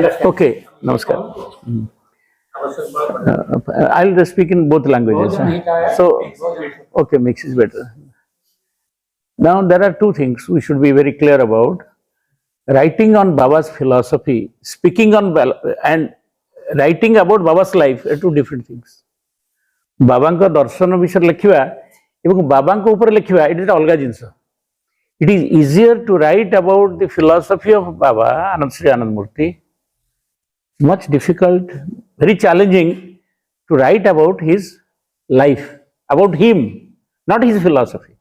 understand. Okay, namaskar. I'll speak in both languages. So, okay, mix is better. Now, there are two things we should be very clear about. Writing on Baba's philosophy, speaking on and writing about Baba's life are two different things. Babanka darshan विषय लिखिवा एवं बाबांको ऊपर लिखिवा it is अलगा जिंस. It is easier to write about the philosophy of Baba Anand Sri Anand Murti. Much difficult, very challenging to write about his life, about him, not his philosophy.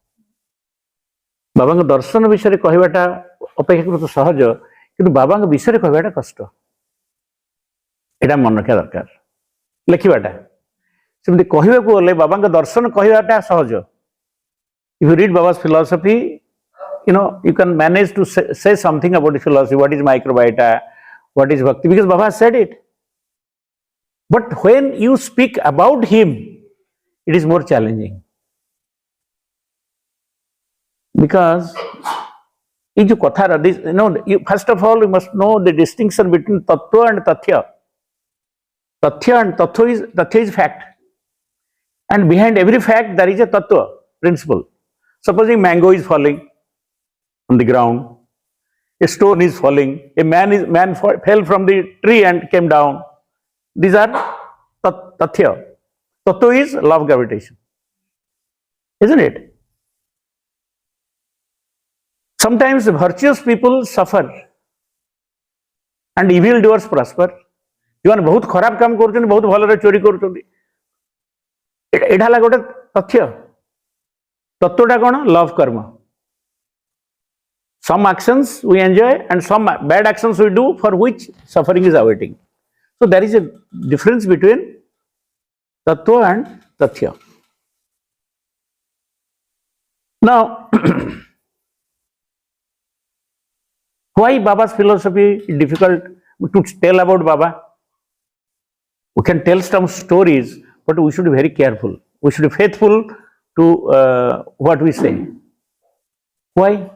बाबांको दर्शन विषय कहवाटा अपेक्षाकृत सहज किंतु बाबांको विषय कहवाटा कष्ट. एटा मन रखा दरकार लिखवाटा. सेमती कहवाकू गले बाबांको दर्शन कहवाटा सहज. If you read Baba's philosophy, you can manage to say something about the philosophy. What is microbiota? What is bhakti? Because Baba has said it. But when you speak about him, it is more challenging. Because first of all, you must know the distinction between tattva and tathya. Tathya and tathya is fact. And behind every fact, there is a tattva, principle. Supposing mango is falling on the ground, a stone is falling, a man fell from the tree and came down. These are tathya. Tattva is law of gravitation, isn't it? Sometimes virtuous people suffer and evil doers prosper. जो बहुत खराब काम करते बहुत भल चोरी कर गोटे तथ्य. तत्वटा कौन? लव कर्म. Some actions we enjoy and some bad actions we do for which suffering is awaiting. So there is a difference between tattva and tathya. Now, why Baba's philosophy is difficult to tell about Baba? We can tell some stories, but we should be very careful. We should be faithful to what we say. Why?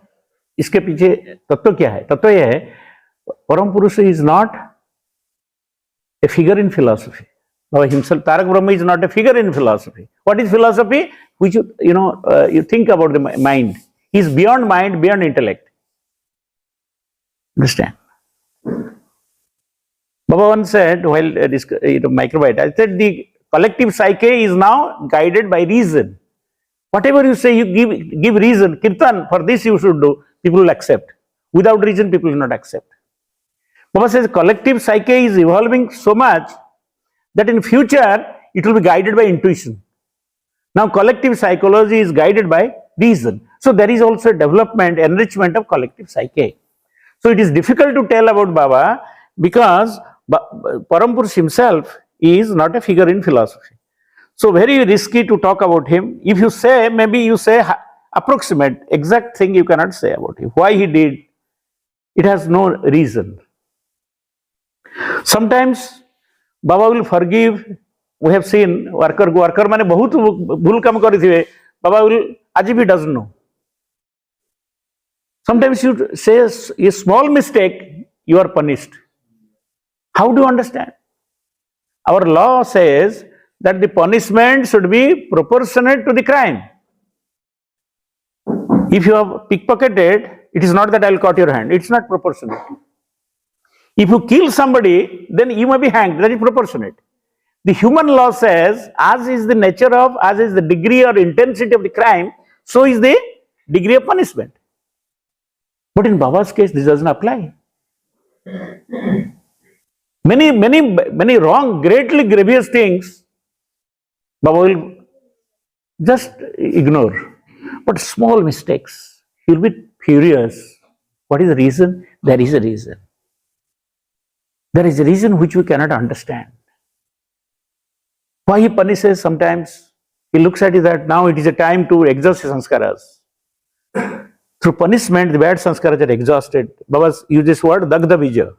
इसके पीछे तत्व क्या है? तत्व यह है, परम पुरुष is not a figure in philosophy. Baba himself, Tarak Brahma is not a figure in philosophy. What is philosophy? Which you think about the mind. He is beyond mind, beyond intellect. Understand? Baba once said, while microbiota, I said the collective psyche is now guided by reason. Whatever you say, you give reason. Kirtan, for this you should do. People will accept. Without reason, people will not accept. Baba says collective psyche is evolving so much that in future it will be guided by intuition. Now collective psychology is guided by reason. So there is also a development, enrichment of collective psyche. So it is difficult to tell about Baba because Param Purush himself is not a figure in philosophy. So very risky to talk about him. If you say, maybe you say approximate, exact thing you cannot say about him. Why he did, it has no reason. Sometimes Baba will forgive. We have seen worker mane bahut bhul kam karithibe. Baba will, as if he doesn't know. Sometimes you say a small mistake, you are punished. How do you understand? Our law says that the punishment should be proportionate to the crime. If you have pickpocketed, it is not that I will cut your hand. It's not proportionate. If you kill somebody, then you may be hanged. That is proportionate. The human law says, as is the nature of, as is the degree or intensity of the crime, so is the degree of punishment. But in Baba's case, this doesn't apply. Many wrong, greatly grievous things, Baba will just ignore. But small mistakes, he will be furious. What is the reason? There is a reason. There is a reason which we cannot understand. Why he punishes sometimes? He looks at it that now it is a time to exhaust sanskaras. Through punishment, the bad sanskaras are exhausted. Baba used this word, Dagda Bija.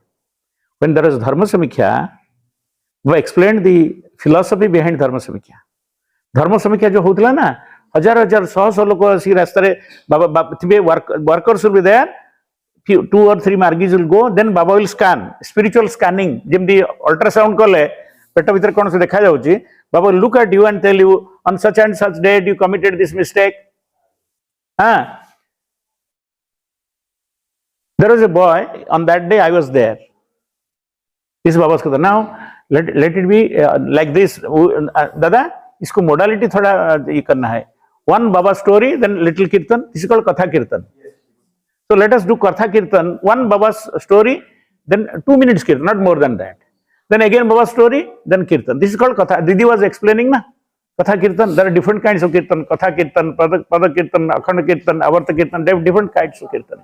When there was Dharma Samikya, Baba explained the philosophy behind Dharma Samikya. Dharma Samikya jo hotla na, हजार हजार सौ लोग रास्ते workers will be there, two or three margis will go, then Baba will scan, spiritual scanning. Jimdi ultrasound kole, peta bhitar kon se dekha jauchi. Baba will look at you and tell you, on such and such date you committed this mistake. There was a boy, on that day I was there. This is Baba's Katha. Now, let it be like this. Dada, isko modality thoda ye karna hai. One Baba story, then little kirtan. This is called Katha kirtan. So let us do Katha kirtan. One Baba's story, then 2 minutes kirtan, not more than that. Then again Baba's story, then kirtan. This is called Katha. Didi was explaining na. Katha kirtan. There are different kinds of kirtan. Katha kirtan, pada kirtan, akhanda kirtan, avarta kirtan. They have different kinds of kirtan.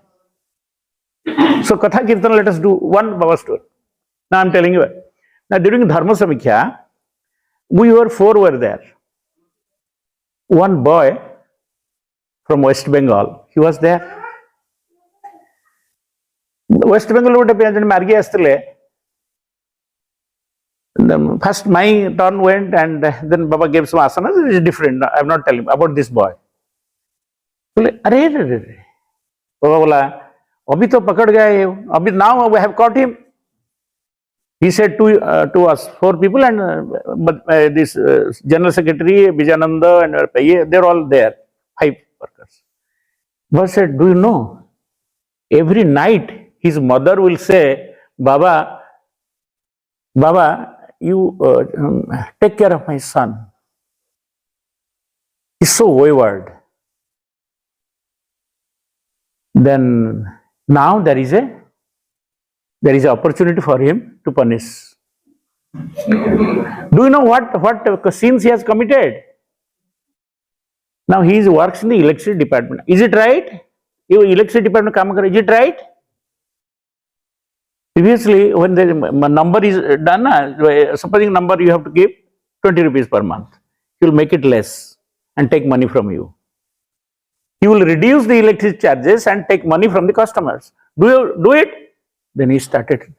So Katha kirtan, let us do one Baba story. Now I am telling you. Now during Dharma Samikhya, we were 4 were there. One boy from West Bengal, he was there. West Bengal wote margi astile. First my turn went and then Baba gave some asanas. It is different. I am not telling about this boy. Baba bola, abhi to pakad gaya hai. Abhi now we have caught him. He said to us, 4 people and this General Secretary, Vijayananda and they are all there, 5 workers. Baba said, do you know, every night his mother will say, Baba, you take care of my son. He's so wayward. Then now there is an opportunity for him to punish. Do you know what sins he has committed? Now he works in the electricity department. Is it right? You electricity department kaam kar, is it right? Previously, when the number is done, supposing number you have to give 20 rupees per month. He will make it less and take money from you. He will reduce the electricity charges and take money from the customers. Do you do it? Then he started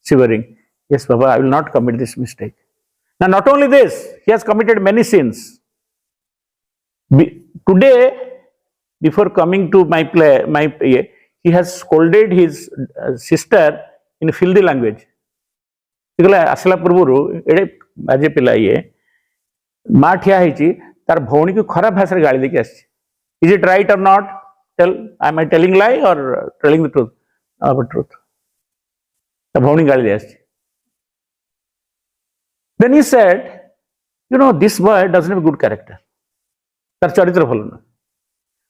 shivering. Yes, Baba, I will not commit this mistake. Now, not only this, he has committed many sins. Today, before coming to my play, he has scolded his sister in a filthy language. Asla purburu, ede baje pila ye, ma thiya heichi, tar bhauni ko kharab bhasare gaali deki aschi. Is it right or not? Am I telling lie or telling the truth? Our truth. Then he said, you know, this boy doesn't have a good character. Tar charitra bhalo na.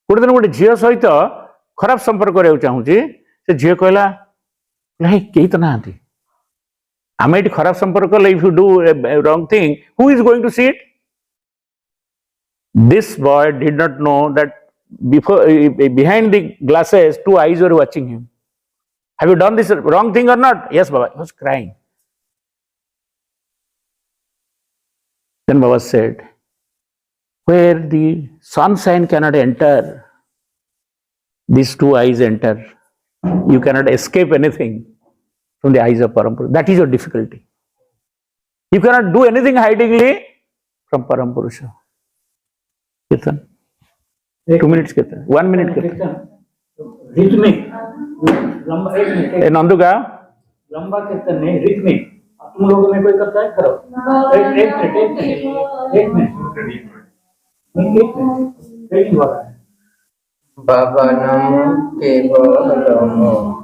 Gote din gote jhiyo soito kharab sampark kariବାକୁ ଚାହୁଁଛି, se jhiyo କହିଲା, nahi kehi to nahanti. Ame eti kharab sampark kale, if you do a wrong thing, who is going to see it? This boy did not know that behind the glasses 2 eyes were watching him. Have you done this wrong thing or not? Yes, Baba. He was crying. Then Baba said, where the sunshine cannot enter, these 2 eyes enter. You cannot escape anything from the eyes of Parampurusha. That is your difficulty. You cannot do anything hidingly from Parampurusha. Kirtan. 2 minutes Kirtan. 1 minute Kirtan. Rhythmic. लंबा 1 minute Nandu का लंबा कीर्तन नहीं rhythmic तुम लोगों में कोई करता है करो 1 मिनट हो रहा है बाबा नमो केवलम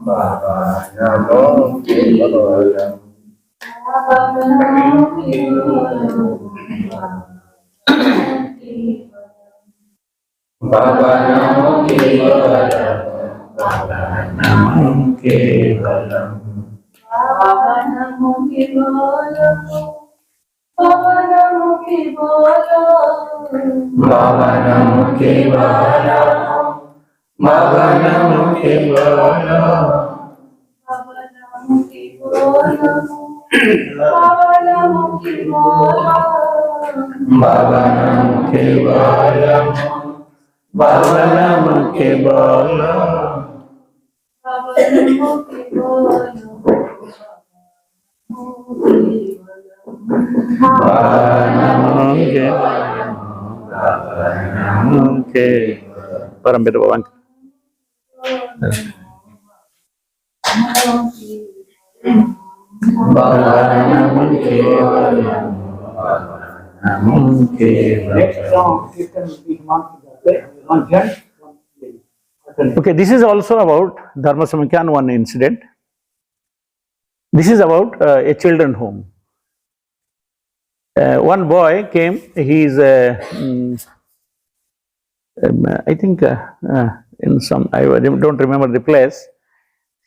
बाबा नमो केवलम बाबा नमो केवलम बाबा नमो केवलम Baba Namo Kevalam Baba Namo Kevalam Baba Namo Kevalam Baba Namo Kevalam Baba Namo Kevalam Baba Namo Kevalam Baba Namo Kevalam Baba Namo Kevalam Baba Namo Kevalam Param Beda Bhavan. Bhavanam kevalam. Bhavanam kevalam. Next round, kiirtan will be one gent, one lady. Okay, this is also about Dharma Samkhyan, one incident. This is about a children home. One boy came, he is, I think, in some, I don't remember the place.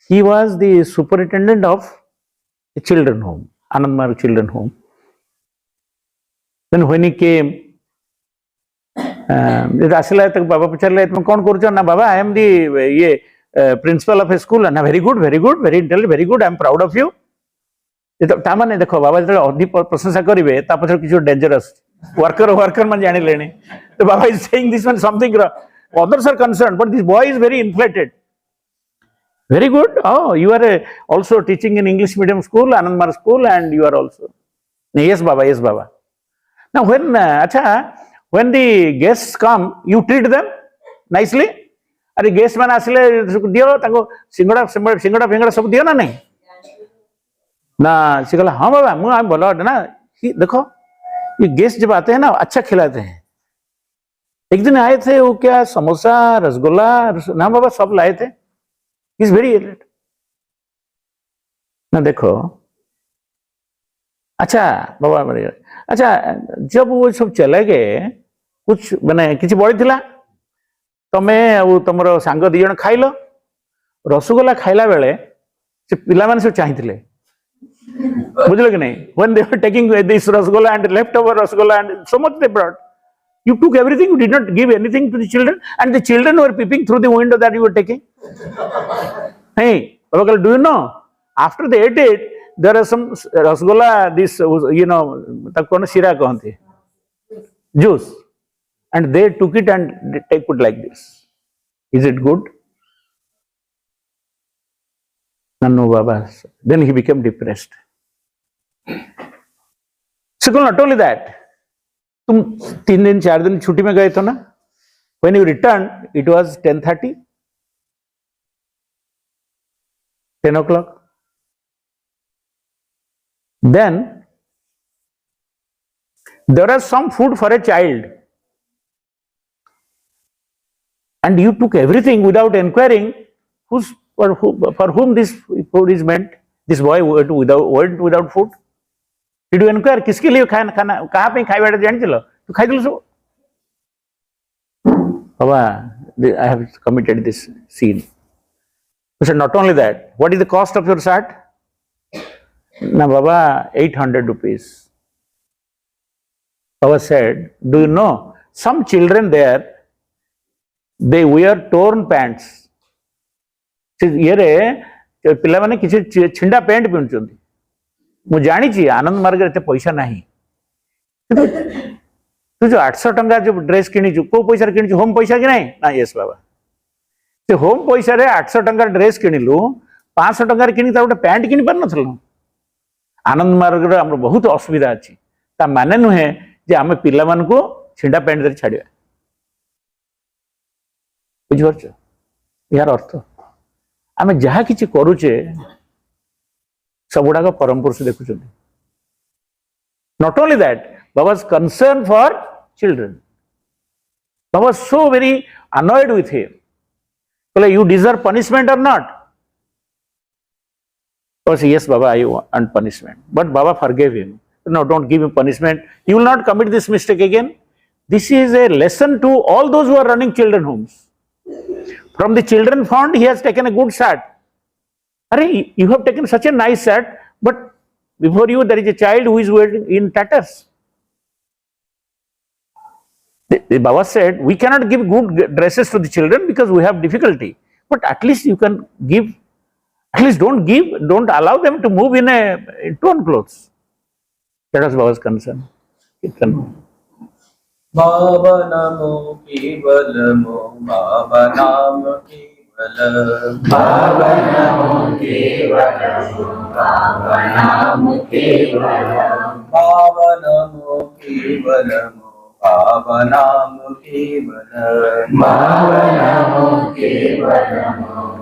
He was the superintendent of a children home, Anandmar children home. Then when he came, ଆସିଲା ତାକୁ ବାବା ପଚାରିଲେ ତୁମେ କ'ଣ କରୁଛ ନା ବାବା I am the principal of a school ନା very good very intelligent very good I am proud of you ତା ମାନେ ଦେଖ ବାବା ଯେତେବେଳେ ଅଧିକ ପ୍ରଶଂସା କରିବେ ତା ପଛରେ କିଛି ଡେଞ୍ଜର ଆସୁଛି worker ମାନେ ଜାଣିଲେଣି ତ ବାବା is saying this one something others are concerned but this boy is very inflated very good oh you are also teaching in English medium school Anandmar school and you are also yes baba now when the guests come, you treat them nicely. Are guests man asile diyo ताको सिंगड़ा फिंगड़ा सब दियो ना नहीं ना सिकला हाँ बाबा मुझे आप बोला ना देखो ये गेस्ट जब आते हैं ना अच्छा खिलाते हैं एक दिन आए थे वो क्या समोसा रसगुल्ला ना बाबा सब लाए थे इज वेरी इलेट ना देखो अच्छा बाबा मेरे अच्छा जब वो सब चले गए कुछ माने किसी बड़ी थिला तमें और तुमर सांग दी जन खाइल रसगोल्ला खाइला बेले से पिला माने सब चाहिथिले बुझलो कि नहीं when they were taking this rasgulla and leftover rasgulla and so much they brought you took everything you did not give anything to the children and the children were peeping through the window that you were taking hey Baba, do you know after they ate it there are some rasgulla this takko na shira kahanti juice and they took it and they take it like this is it good no baba then he became depressed so not only that tum 3 दिन 4 दिन छुट्टी में गए थे ना when you returned it was 10:30 10 o'clock then there is some food for a child and you took everything without inquiring for whom this food is meant. This boy went without food. Did you inquire किसके लिए खाना कहाँ पे खाई बैठे जान चलो तो खाई दो सब Baba, I have committed this sin. He said, not only that, what is the cost of your shirt? Na Baba, 800 rupees. Baba said, do you know, some children there, they wear torn pants. ये पिला माने किसी छिंडा pant पिंधुचंती मु जानी छी आनंद मार्ग रे पैसा नहीं तू जो 800 टंका जो ड्रेस किनी छु को पैसा किनी छु होम पैसा कि नहीं ना यस बाबा ते होम पैसा रे 800 टंका ड्रेस किनिलु 500 टंका रे किनी ता गोटे पैंट किनी पर नथलो आनंद मार्ग रे हमर बहुत असुविधा अछि ता माने नुहे जे हम पिला मान को छिंडा पैंट रे छाडिया बुझ परछ यार अर्थ आमे जहा किछि करूचे सबुडा को परम पुरुष देखुछन not only that Baba's concern for children Baba was so very annoyed with him well you deserve punishment or not Baba said yes Baba I want punishment but Baba forgave him no don't give him punishment you will not commit this mistake again this is a lesson to all those who are running children homes from the children fund he has taken a good shirt Arey, you have taken such a nice shirt but before you there is a child who is wearing in tatters the Baba said we cannot give good dresses to the children because we have difficulty but at least you can give at least don't allow them to move in torn clothes that was Baba's concern Baba Namo Kevalamo Baba Namo Kevalam Baba Namo Kevalamo Baba Namo Kevalam Baba Namo Kevalamo Baba Namo Kevalam Baba Namo Kevalamo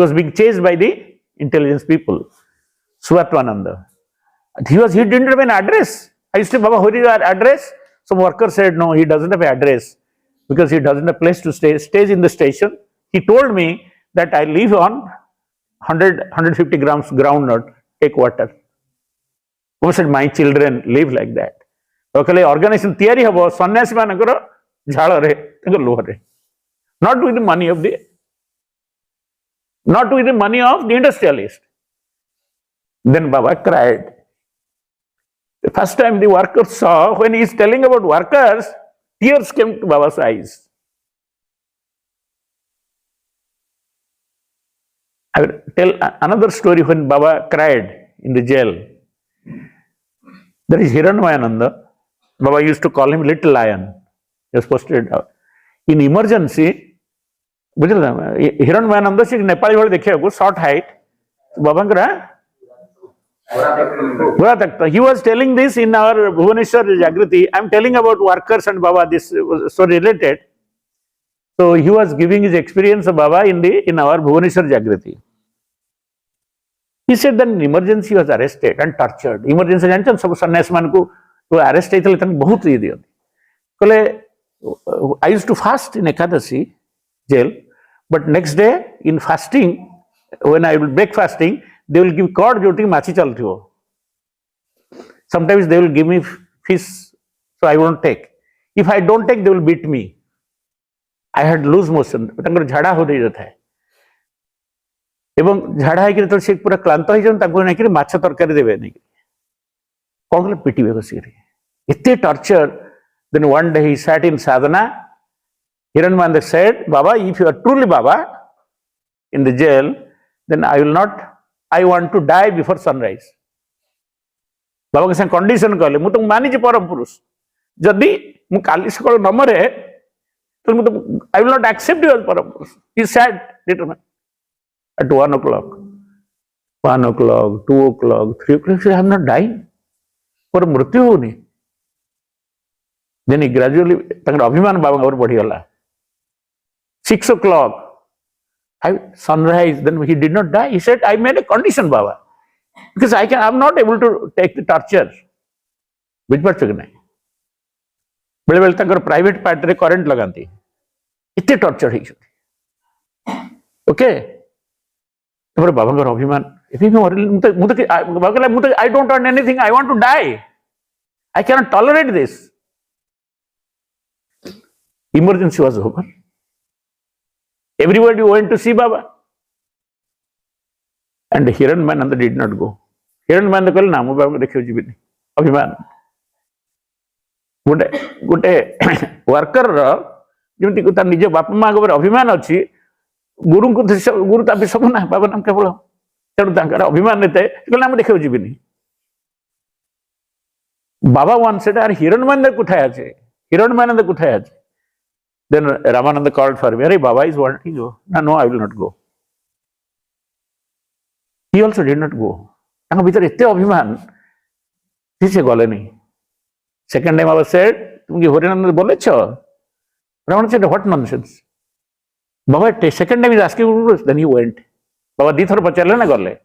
He was being chased by the intelligence people, Swatananda. He didn't have an address. I used to say, Baba, what is your address? Some worker said, no, he doesn't have an address because he doesn't have a place to stay, stays in the station. He told me that I live on 150 grams groundnut, take water. Baba said, my children live like that. Okay, organization theory habo, sannyasi manakara jhala re, loha re. Not with the money of the industrialist. Then Baba cried. The first time the workers saw, when he is telling about workers, tears came to Baba's eyes. I will tell another story when Baba cried in the jail. There is Hiranmayananda. Baba used to call him Little Lion. He was posted in emergency. Hiranmayananda se Nepali vale dekhiya short height. Baba he was telling this in our Bhubaneswar Jagriti. I am telling about workers and Baba. This was so related. So he was giving his experience of Baba in our Bhubaneswar Jagriti. He said that in emergency he was arrested and tortured. Emergency jantan sab sannyasi manku to arrest aitale tan bahut ye diyo. Kole I used to fast in Ekadasi jail, but next day in fasting, when I will break fasting, they will give cord joti machi chalthibo. Sometimes they will give me fish, so I won't take. If I don't take, they will beat me. I had loose motion. Tankar jhada ho jata hai. Ebong jhada hai kire to se pura klanto hai jan tanko na kire macha tarkari debe nahi. Kon kale piti be basiri. Itte torture. Then one day he sat in sadhana. Hiranmayananda said, Baba, if you are truly Baba in the jail, then I want to die before sunrise. Baba ke sang condition kale, mu to mani je param purush. Jadi mu kali sakal namare, to I will not accept you as param purush. He said, determined. At 1 o'clock, 1 o'clock, 2 o'clock, 3 o'clock, he said, I am not dying. For mrityu honi. Then he gradually, tankar abhiman Baba aur badhi gala. 6 o'clock. Sunrise, then he did not die. He said, I made a condition, Baba, because I am not able to take the torture. Which part nahi? Bele bele tankar private part re current laganti. Itte torture hi choti. Okay. Tampore Baba ngar abhiman. I don't want anything. I want to die. I cannot tolerate this. Emergency was over. Everybody went to see Baba. And Hiranmayananda did not go. Hiranmayananda kale na mu Baba dekhiyo jibini. Abhiman. Gote worker jemti ko ta nije bapa ma gore abhiman achi guru ko guru ta bisabu na Baba nam kebolo. Teru tankar abhiman nete kale na mu dekhiyo jibini. Baba once said, Hiranmayananda kuthay ache? Hiranmayananda kuthay ache? Then Ramananda called for me. Hey, Baba is wanting to go. No, I will not go. He also did not go. Tanga bhitar ette abhiman. He gole nahi. Second time Baba said, "Tum ki Horinanda bole chho?" Ramananda said, "What nonsense." Baba second time is asking, then he went. Baba di thar pachale na gole.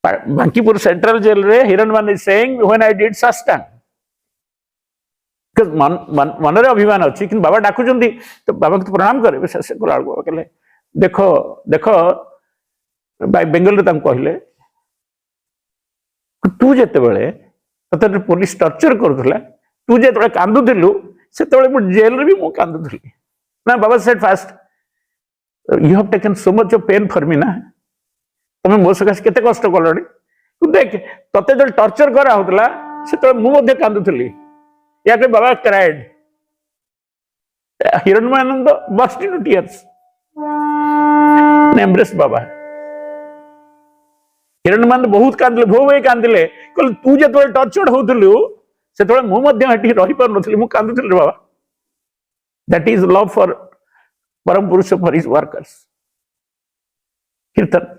Bankipur Central Jail re Hiranmayananda is saying, when I did sastang. Because manare abhiman achi, kin Baba dakuchandi, to Baba ko pranam kare. Sase kolar go kale. Dekho, by Bengal re tam kahile. Tu jete bele, tate police torture korthula. Tu jete bele kandu thilu, se tole mu jail re bhi mu kandu thili. Now Baba said first, you have taken so much of pain for me na. Tame mo sakas kete kosto kolani. Tu dekh, tate jel torture kara hotla, se tole mu modhe kandu thili. Yake Baba cried. Hiranmayananda burst into tears and embraced Baba. Hiranmayananda bahut kandile, bhobe kandile. Kale tu je tole tortured houthilu, se tole mu madhya hati rahi par nothili, mu kanduthili Baba. That is love for Param Purusha, for his workers. Kirtan.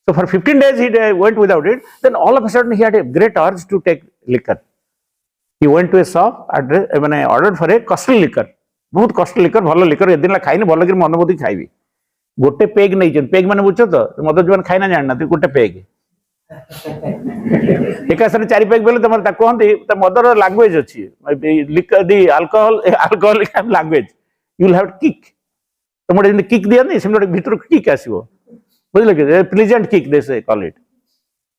So for 15 days he went without it. Then all of a sudden he had a great urge to take liquor. He went to a shop, ordered for a costly liquor. बहुत costly liquor, भलो liquor ए दिन ला खाई नहीं भलो कि मन बोधी खाई भी. गोटे पेग नहीं चल, पेग माने बुझो तो मदर जुआन खाई ना जानना तो गोटे पेग. एक ऐसा चारि पेग बोले तमर ता कहंती त मदर लैंग्वेज अछि. Liquor the alcohol language. You will have kick. तमरे जिन किक दिया नहीं सिमरे भीतर किक आसीबो. बुझले कि प्लेजेंट किक दे से कॉल इट.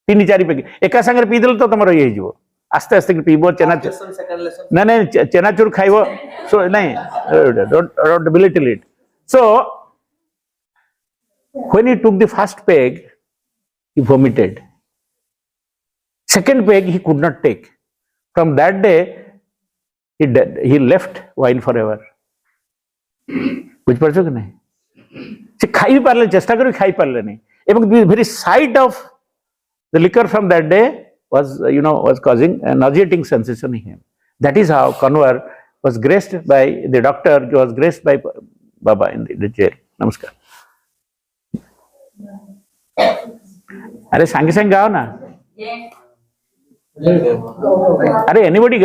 तीन चारि पेग एका संगे पी देल तो तमर ये हिजबो. आस्ते आस्ते पीबो चेना नहीं नहीं चेनाचूर खाइबो. सो नहीं don't belittle it. So when he took the first peg, he vomited. Second peg he could not take. From that day, he left wine forever. बुझ पारछो कि नहीं? से खाई पारले चेष्टा करी खाई पारले नहीं. एवं the very sight of the liquor from that day was causing a nauseating sensation in him. That is how Kanwar was graced by the doctor. He was graced by Baba in the jail. Namaskar. अरे संगे संग गाओ ना. अरे anybody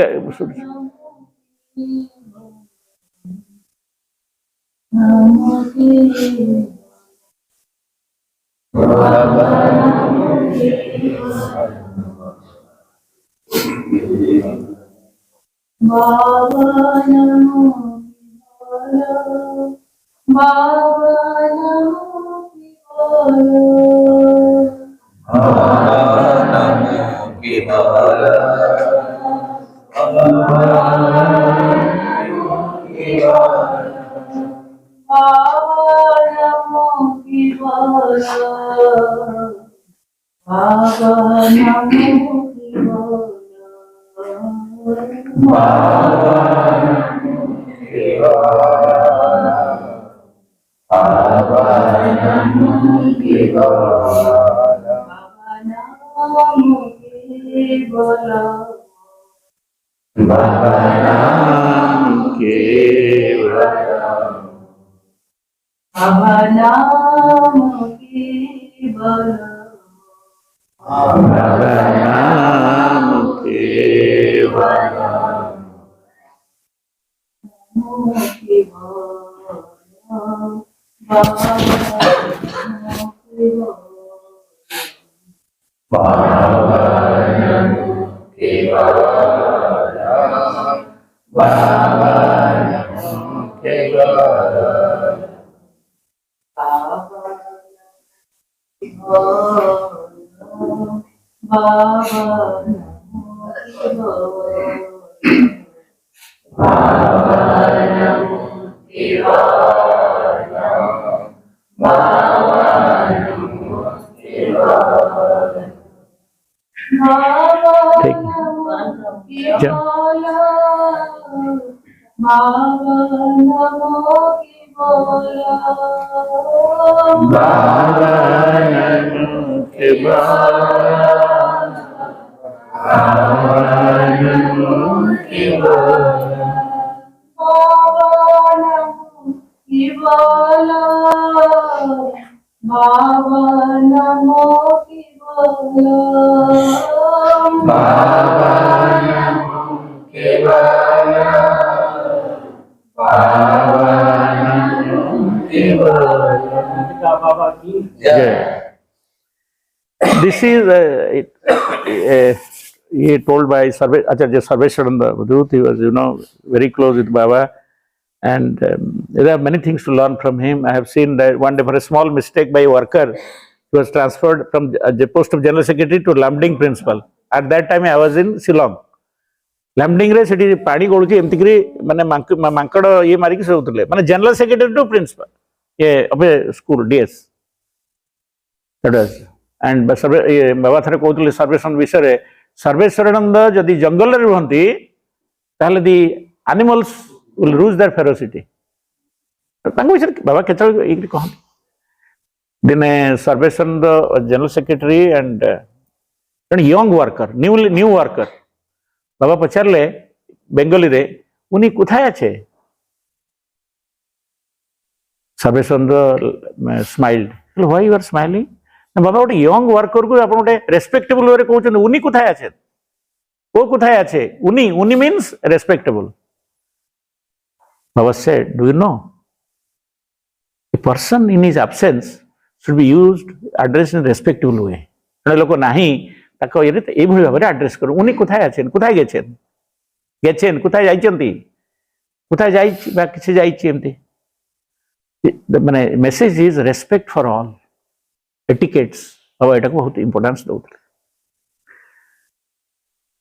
This is he told by Acharya Sarveshwarananda Vadut. He was, very close with Baba, and there are many things to learn from him. I have seen that one day for a small mistake by a worker, he was transferred from the post of General Secretary to Lambding Principal. At that time, I was in Shillong. Lambding re सेठी पानी गोड़ के एमती करी माने मांकड़ ये मारी की सब उतरले माने General Secretary to Principal ये अबे school DS. That was. And बाबा थारे कहते सर्वेश्वरण विषय सर्वेश्वरानंद जदि जंगल रे रहंती ताले the animals will lose their ferocity. तांको विषय बाबा केतल एक कहन दिने Sarveshwarananda general secretary and an young worker new worker Baba पचारले बेंगली रे उनी कोथाय आछे. Sarveshwaranand smiled. Why you are smiling? বাবা গোটে ইয়ং ওয়ার্করକୁ ଆପଣ ଗୋଟେ ରେସ୍ପେକ୍ଟେବଲ ୱେରେ କହୁଛନ୍ତି ଉନି কোথায় আছেন ও কোথায় আছে উনি means respectable. Baba said, do you know, a person in his absence should be used, addressed in a respectable way. লোক নাহি তাকে এইভাবে ভাবে আড্রেস করুন উনি কোথায় আছেন কোথায় গেছেন গেছেন কোথায় যাইছেন কোথায় যাইছি বা কিছু যাইছি এমতি মানে message is respect for all etiquettes বাবা এটাকে বহুত ইম্পর্টেন্স দউଥିଲେ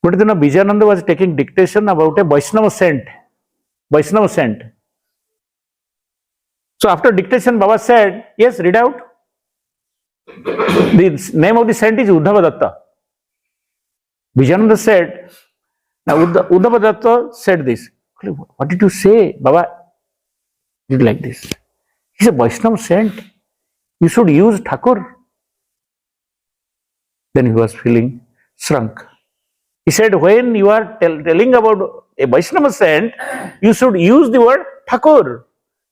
ଗୋଟେ ଦିନ Bijayananda was taking dictation about a Vaishnava saint. So after dictation Baba said, yes, read out. The name of the saint is Uddhava Datta. Vijayananda said, now Uddhava Datta said this. What did you say? Baba did like this. He's a Vaishnava saint. You should use Thakur. Then he was feeling shrunk. He said, when you are telling about a Vaishnava saint, you should use the word Thakur.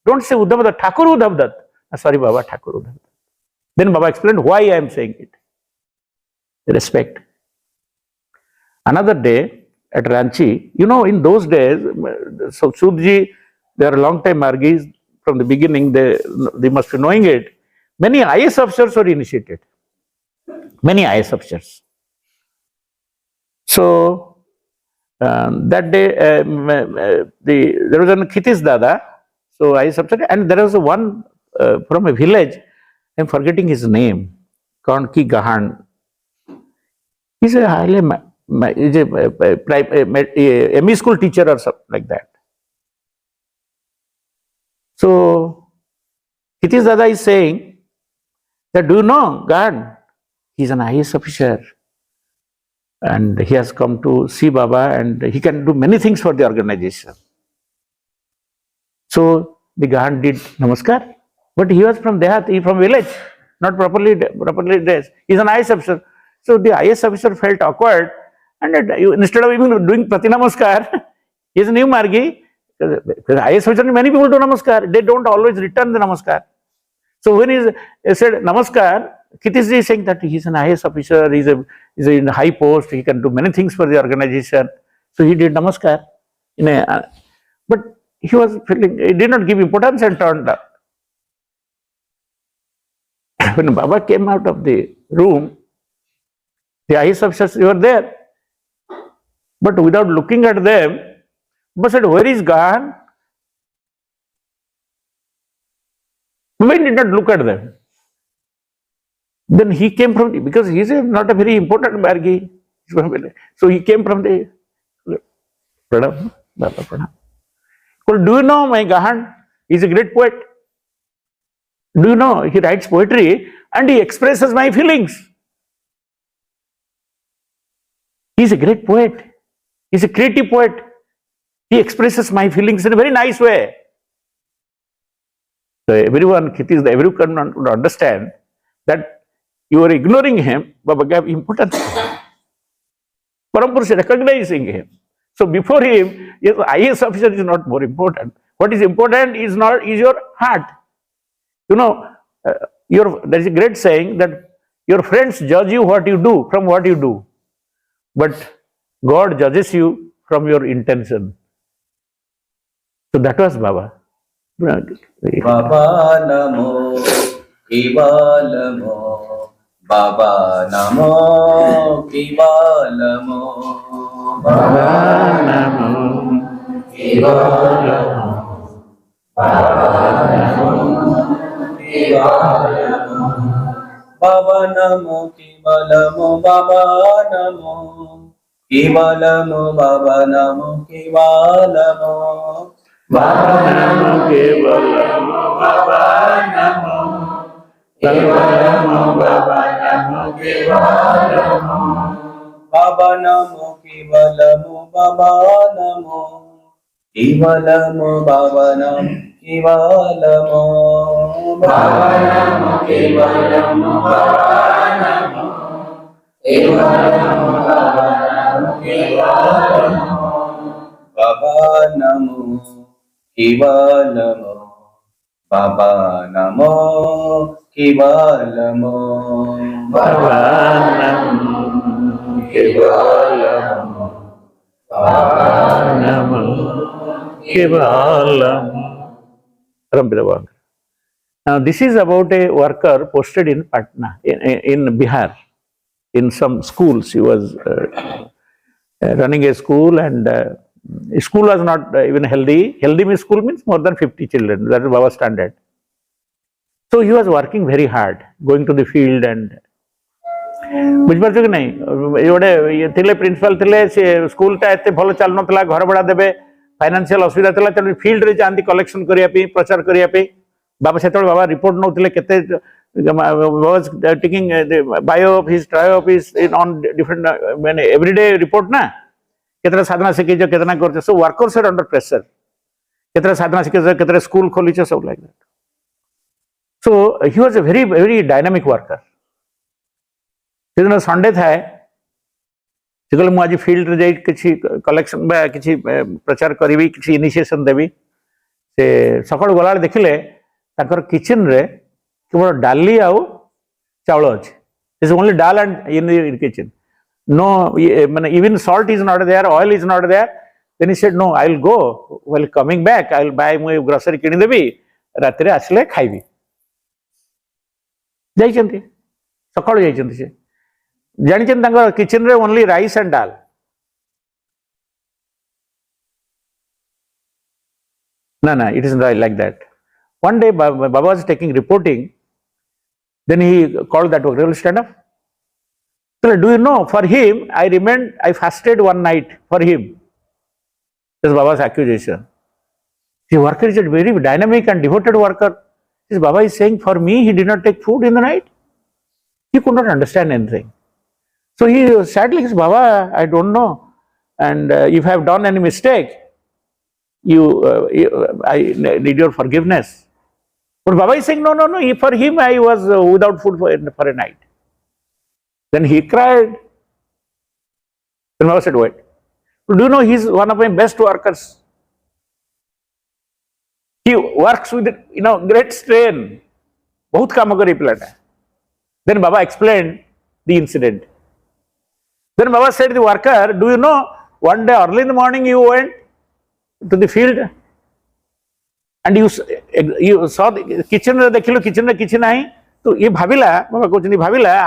Don't say Uddhava Datta, Thakur Uddhava Datta. Sorry Baba, Thakur Uddhava Datta. Then Baba explained why I am saying it. Respect. Another day at Ranchi, you know, in those days, so Sudji, they are long time Margis, from the beginning, they must be knowing it. Many IS officers were initiated. Many IS officers. So that day, there was a Kiti's Dada, so IS officer, and there was one from a village, I'm forgetting his name, called Ki Gahan. He's a highly, he's a ME school teacher or something like that. So Kiti's Dada is saying that, do you know, God, he's an IS officer. And he has come to see Baba and he can do many things for the organization. So the Gahan did Namaskar, but he was from Dehat, he from village, not properly dressed. He's an IS officer. So the IS officer felt awkward and instead of even doing Prati Namaskar, he is a new Margi. Because IS officer, many people do Namaskar, they don't always return the Namaskar. So when he said Namaskar, Kitish ji is saying that he is an IS officer, he is in a high post, he can do many things for the organization. So he did Namaskar. But he was feeling, he did not give importance and turned up. When Baba came out of the room, the IS officers were there. But without looking at them, Baba said, where is Gahan? Baba did not look at them. Then he came from, because he is not a very important Margi. So he came from the, Pranam, Baba Pranam. Well, do you know my Gahan? He is a great poet. Do you know, he writes poetry and he expresses my feelings. He is a great poet. He is a creative poet. He expresses my feelings in a very nice way. So everyone would understand that you are ignoring him, Baba gave importance. Parampurusha recognizing him. So before him, yes, IS officer is not more important. What is important is your heart. You know, there is a great saying that your friends judge you what you do, from what you do. But God judges you from your intention. So that was Baba. Baba Namo Kevalamo, Baba Namo Kevalamo, Baba Namo Kevalamo, Baba Namo Kevalamo, Baba Namo Kevalamo, Baba Namo Kevalamo, Baba Namo Kevalamo, Baba Namo Kevalamo, Baba Namo Kevalamo, Baba Namo Kevalamo, Baba Namo Kevalamo, Baba Namo Kevalamo, Baba Namo Kevalamo, Baba Namo Kevalamo, Baba Namo Kevalamo, Baba Namo Kevalamo, Baba Namo Kevalamo, Baba Namo Kevalamo. Bhavanam Kevalam Bhavanam Kevalam. Now this is about a worker posted in Patna, in Bihar, in some schools. He was running a school, and school was not even healthy. Healthy means school means more than 50 children. That is Baba's standard. So he was working very hard, going to the field and बुझिपार कि नहीं गोटे थे principal थे सी स्कूलटा एत भल चल ना घर भड़ा देवे फाइनेंशियल असुविधा था तेनाली फिल्ड रे जाती कलेक्शन करने प्रचार करने बाबा से बाबा रिपोर्ट नौते केते taking bio office trio office on different माने एवरीडे रिपोर्ट ना केतना साधना शिखी केतना कर सो वर्कर्स आर अंडर प्रेशर केतना साधना शिखी केतना स्कूल खोली सब like that so he was a very very dynamic worker से दिन संडे थाए से कहले मुझे फील्ड रे जाई किछि कलेक्शन बा किछि प्रचार करी किछि इनिशिएशन देवी से सकाळ गला देखिले ताकर किचन रे केवल डाली आउ चावल अछि is only dal and in the kitchen no माने even salt is not there oil is not there then he said no I will go while coming back I will buy मु ग्रोसरी किनि देबी रात रे आसले खाइबी जाई चंती सकाळ जाई चंती से जानी किचन रे ओनली राइस एंड दाल ना it is like that one day Baba was taking reporting, then he called that worker, stand up. So do you know, for him I fasted one night for him. This Baba's accusation. The worker is a very dynamic and devoted worker. This Baba is saying, for me he did not take food in the night. He could not understand anything. So he sadly says, Baba, I don't know, and if I have done any mistake, I need your forgiveness. But Baba is saying, no, for him I was without food for a night. Then he cried. Then Baba said, wait. Do you know he is one of my best workers? He works with great strain. बहुत काम करे पिलाटा. Then Baba explained the incident. Then Baba said to the worker, do you know, one day early in the morning you went to the field and you saw the kitchen रे देखिलो kitchen रे किछि नाही तो ये भाबिला बाबा कहउछनी भाबिला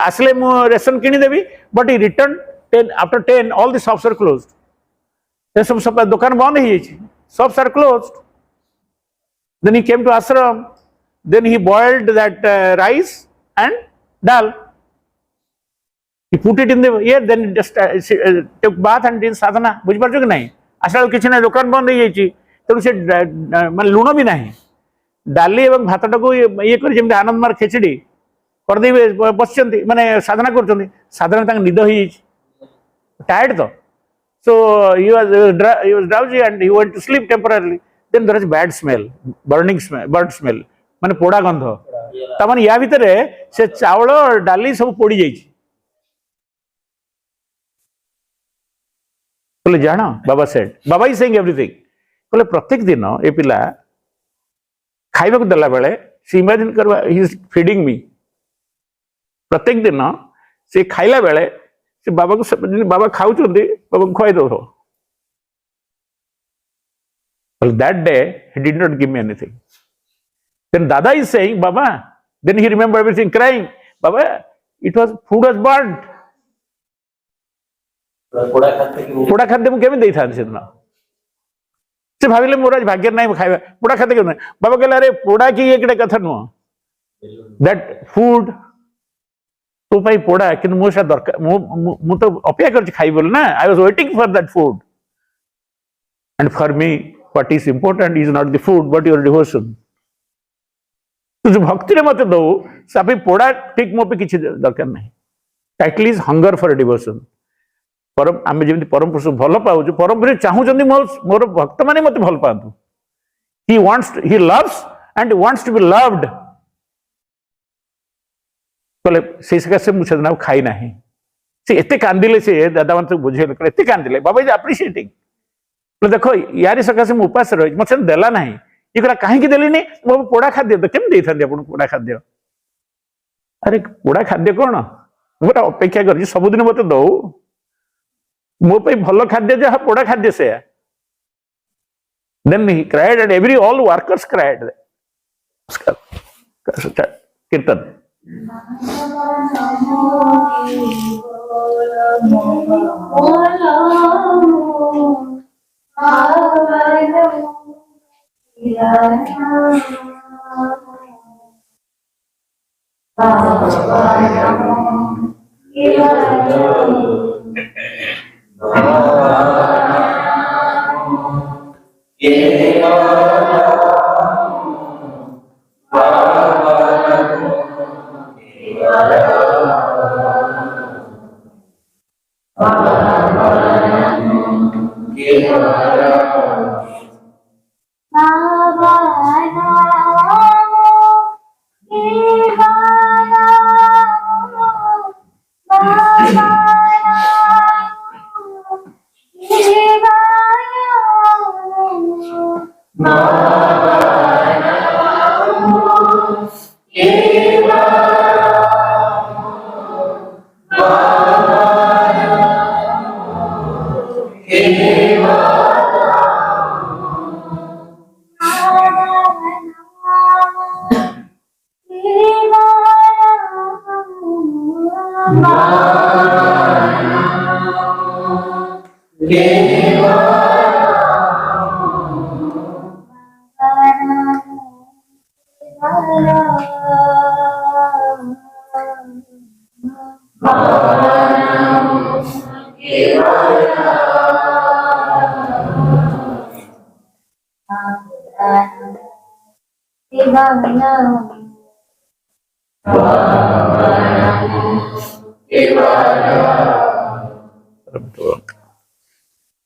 आसले मु ration किनी देबी but he return 10 after 10 all the shops are closed ये सब दुकान बंद हो जाई shops are closed. Then he came to ashram, then he boiled that rice and dal, he put it in the air, then just took bath and did sadhana. बुझ पारछो कि नहीं आसला किसी ना दुकान बंद हो जाइए तेणु से मान लुण भी ना डाली और भातटा को ये कर आनंदमार खेचड़ी करदे बस माने साधना कर साधना निद हो टायर्ड तो सो he was drowsy and he went to sleep temporarily. Then there is bad smell, burning smell, burnt smell, माने पोड़ा गंध तमान या भीतर से चावल डाली सब पोड़ी जाइए. बोले जानो Baba said Baba is saying everything बोले प्रत्येक दिन ए पिला खाइबा को देला बेले से इमेजिन करवा ही इज फीडिंग मी प्रत्येक दिन से खाइला बेले से बाबा को बाबा खाउचंदी बाबा को खुआई दो. Well, that day he did not give me anything. Then Dada is saying, Baba, then he remembered everything, crying, Baba, it was food was burnt. पोड़ा खाद्य मुझे केमी देई था सेदिन से भाविले मोर आज भाग्य नाही खाइबा पोड़ा खाद्य केमी बाबा कहले अरे पोड़ा की एकटे कथा नुह दैट फूड तो पाई पोड़ा किन मो से दरकार मु तो अपेक्षा करछि खाइ बोल ना I was waiting for that food and for me what is important is not the food but your devotion. तो जो भक्ति रे मते दो सापे पोड़ा ठीक मो पे किछि दरकार नाही title is hunger for devotion. परम आम जमी परम पुरुष भल पाऊ परम पुरुष चाहूँ मोर भक्त मैंने मत भल पातु he loves and wants to be loved कहले से सकाशे मुझे दिन खाई ना से एते कांदिले से दादा मान बुझे एते कांदिले बाबा इज अप्रिशिएटिंग देखो यारी सकाशे उपास रही मत देला ना ये कहला कहीं देलीनी बाबू पोड़ा खाद्य तो केम देइथांदी आपन पोड़ा खाद्य अरे पोड़ा खाद्य कौन मोटा अपेक्षा कर सबुदिन मत दौ मो पे भल खाद्य जहाँ पोड़ा खाद्य से then he cried and every all workers cried कीर्तन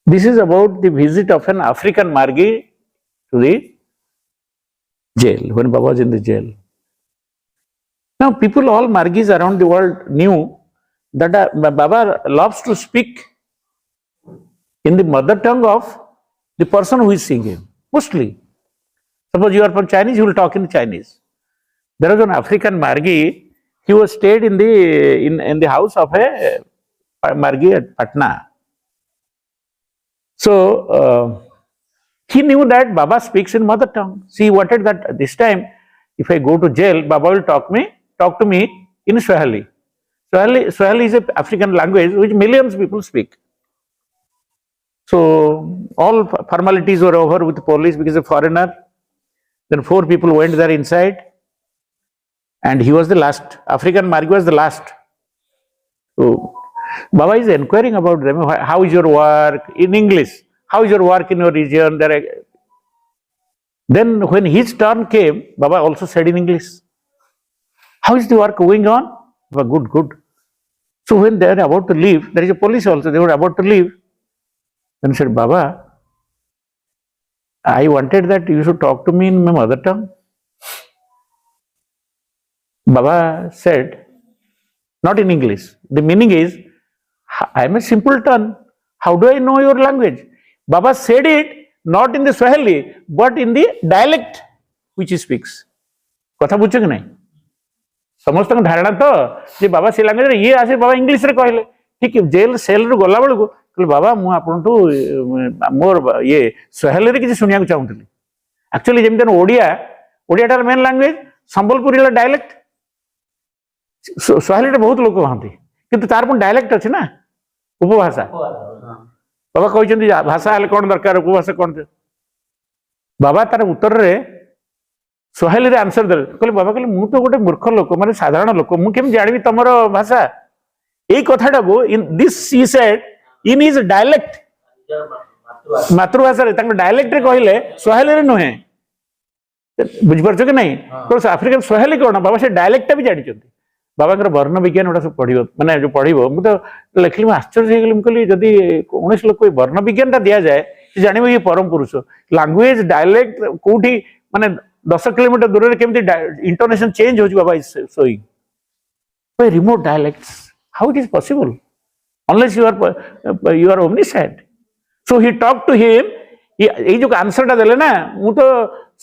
This is about the visit of an African Margi to the jail, when Baba was in the jail. Now people, all Margis around the world knew that Baba loves to speak in the mother tongue of the person who is seeing him, mostly. Suppose you are from Chinese, you will talk in Chinese. There was an African Margi, he was stayed in the house of a Margi at Patna. So he knew that Baba speaks in mother tongue. So he wanted that this time, if I go to jail, Baba will talk to me in Swahili. Swahili is an African language which millions of people speak. So all formalities were over with the police because of foreigner. Then 4 people went there inside, and he was the last. African Margi was the last. So Baba is inquiring about them. How is your work in English? How is your work in your region? Then when his turn came, Baba also said in English, how is the work going on? Baba, good, good. So when they are about to leave, there is a police also, they were about to leave. Then said, Baba, I wanted that you should talk to me in my mother tongue. Baba said, not in English. The meaning is, I am a simpleton. How do I know your language? Baba said it not in the Swahili, but in the dialect which he speaks. Katha buchhe ki nahi? समस्त धारणा तो जे बाबा से language ये आसे बाबा English रे कहले ठीक jail cell रु गला बेलू कहले बाबा मु आपनटू मोर ये स्वाहिली रे किछि सुनिया चाहूतली एक्चुअली जेमतन ओडियाटार मेन लैंग्वेज संबलपुरी ला डायलेक्ट स्वाहिली रे बहुत लोक कहंती किंतु तार पण डायलेक्ट अछि ना उपभाषा बाबा कहउछन्ती भाषा हले कोन दरकार उपभाषा कोन बाबा तार उत्तर रे स्वाहिली रे आंसर दे कहले बाबा कहले मु तो गोटे मूर्ख लोक माने साधारण लोक मु केम जानिबी तमरो भाषा एई कथाटा को in this he said in his dialect मातृभाषा रे तांको डायलेक्ट रे कहले स्वाहिली रे नहे बुझ परछ कि नहीं तो अफ्रीकन स्वाहिली कोन बाबा से डायलेक्ट भी जानि छथि बाबा कर वर्ण विज्ञान ओटा सब पढिबो माने जो पढिबो मु तो लिखली आश्चर्य हे गेली मु कहली जदी 19 लोक कोई वर्ण विज्ञान ता दिया जाए जानिबो ये परम पुरुष लैंग्वेज डायलेक्ट कोठी माने 10 किलोमीटर दूर केमती इंटोनेशन चेंज हो Baba is showing by remote dialects how it is possible unless you are omniscient so he talked to him ये जो आंसर देले ना मु तो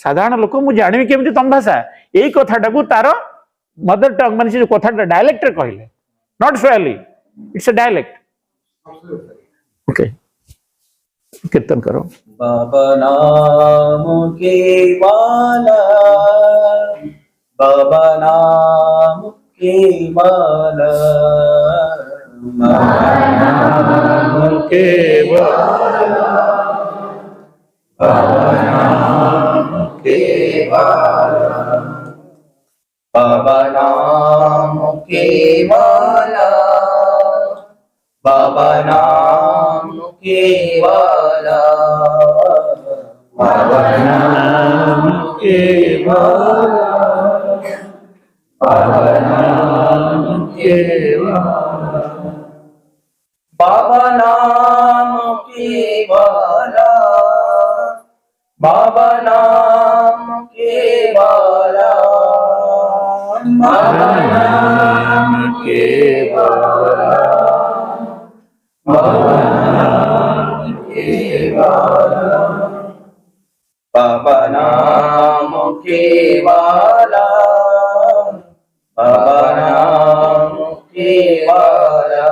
साधारण लोक मु जानिबि केमिति तम भाषा एई कथाटाकू तार मदर टंग माने जो कथाटा डायलेक्ट कहले not surely it's a dialect okay कीर्तन करो बाबा नाम के वाला बाबा नाम के वाला बाबा नाम के वाला बाबा नाम के वाला बाबा नाम के वाला बाबा नाम के वाला बाबा नाम के वाला बाबा नाम के वाला बाबा नाम के वाला बाबा नाम के वाला बाबा नाम के वाला बाबा नाम के वाला बाबा नाम के वाला बाबा नाम के वाला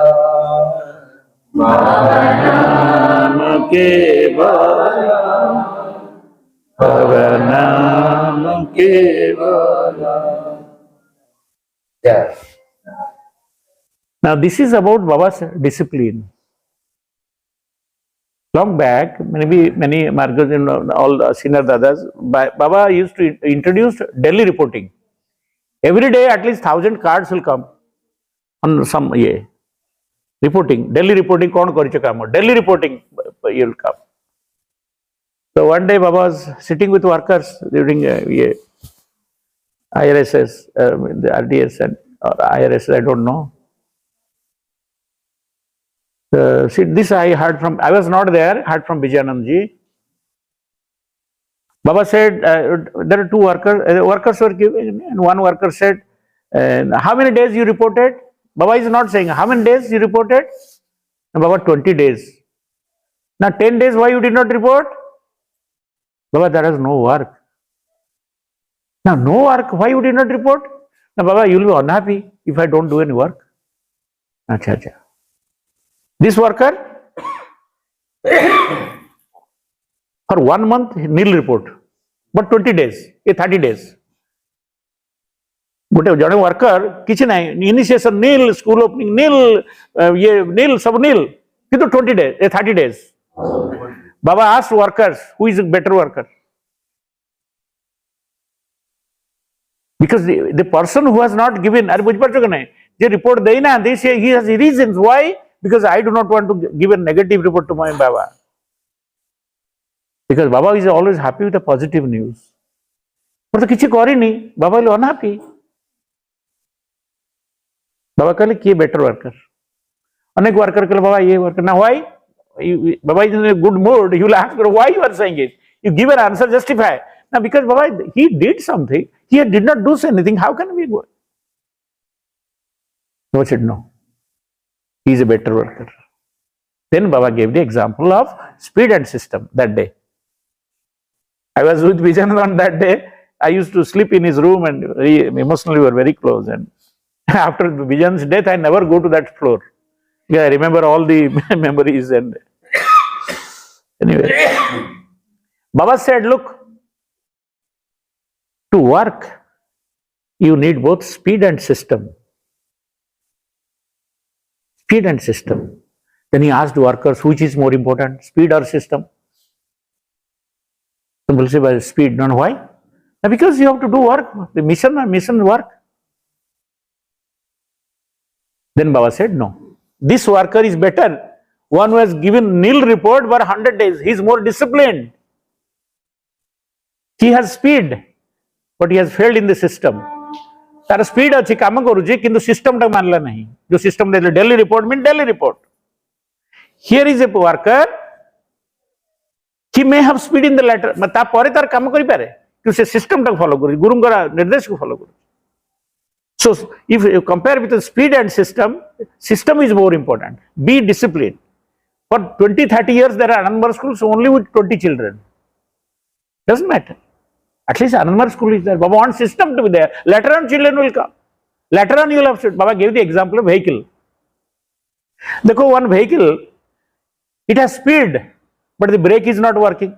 बाबा नाम के वाला बाबा नाम के वाला. Yeah. Now this is about Baba's discipline. Long back, many Marcos and all the senior dadas, Baba used to introduce daily reporting. Every day at least 1,000 cards will come on some reporting. Daily reporting, daily reporting will come. So one day Baba was sitting with workers during IRSS, the RDS and IRS, I don't know. See, this I heard from, I was not there, heard from Vijayanandji. Baba said, there are two workers were given, and one worker said, how many days you reported? Baba is not saying, how many days you reported? And Baba, 20 days. Now 10 days, why you did not report? Baba, there is no work. Now no work, why you did not report? Now Baba, you will be unhappy if I don't do any work. Acha, acha. This worker, for 1 month, nil report, but 20 days, 30 days. But jane worker, kichi nahi, initiation nil, school opening nil, nil, sab nil, kintu 20 days, 30 days. Baba asked workers, who is a better worker? Because the person who has not given, the report, they say he has reasons. Why? Because I do not want to give a negative report to my Baba. Because Baba is always happy with the positive news. But kichi kori nahi, Baba is unhappy. Baba kale ki better worker. Anek worker kale Baba ye worker. Now why? Baba is in a good mood. You will ask why you are saying it. You give an answer, justify. Now because Baba, he did something, he did not do anything, how can we go? Baba said no. He is a better worker. Then Baba gave the example of speed and system that day. I was with Vijayanand on that day. I used to sleep in his room and emotionally we were very close. And after Vijayanand's death, I never go to that floor. Yeah, I remember all the memories and anyway. Baba said, look, to work, you need both speed and system. Speed and system. Then he asked workers, which is more important, speed or system? Some will say, by speed. No, why? Now, because you have to do work, the mission work. Then Baba said, no. This worker is better. One who has given nil report for 100 days. He is more disciplined. He has speed, but he has failed in the system. तार speed अच्छी काम करुचे किंतु system टा मानला नहीं जो system दे daily report mean daily report here is a worker he may have speed in the letter ता परे तार काम करि पारे कि से सिस्टम टा फॉलो करू गुरुंगर निर्देश को फॉलो करू so if you compare with speed and system is more important be discipline For 20, 30 years, there are Anandmar schools only with 20 children. Doesn't matter. At least Anandmar school is there. Baba wants system to be there. Later on, children will come. Later on, you will have. Baba gave the example of vehicle. Dekho, one vehicle, it has speed, but the brake is not working.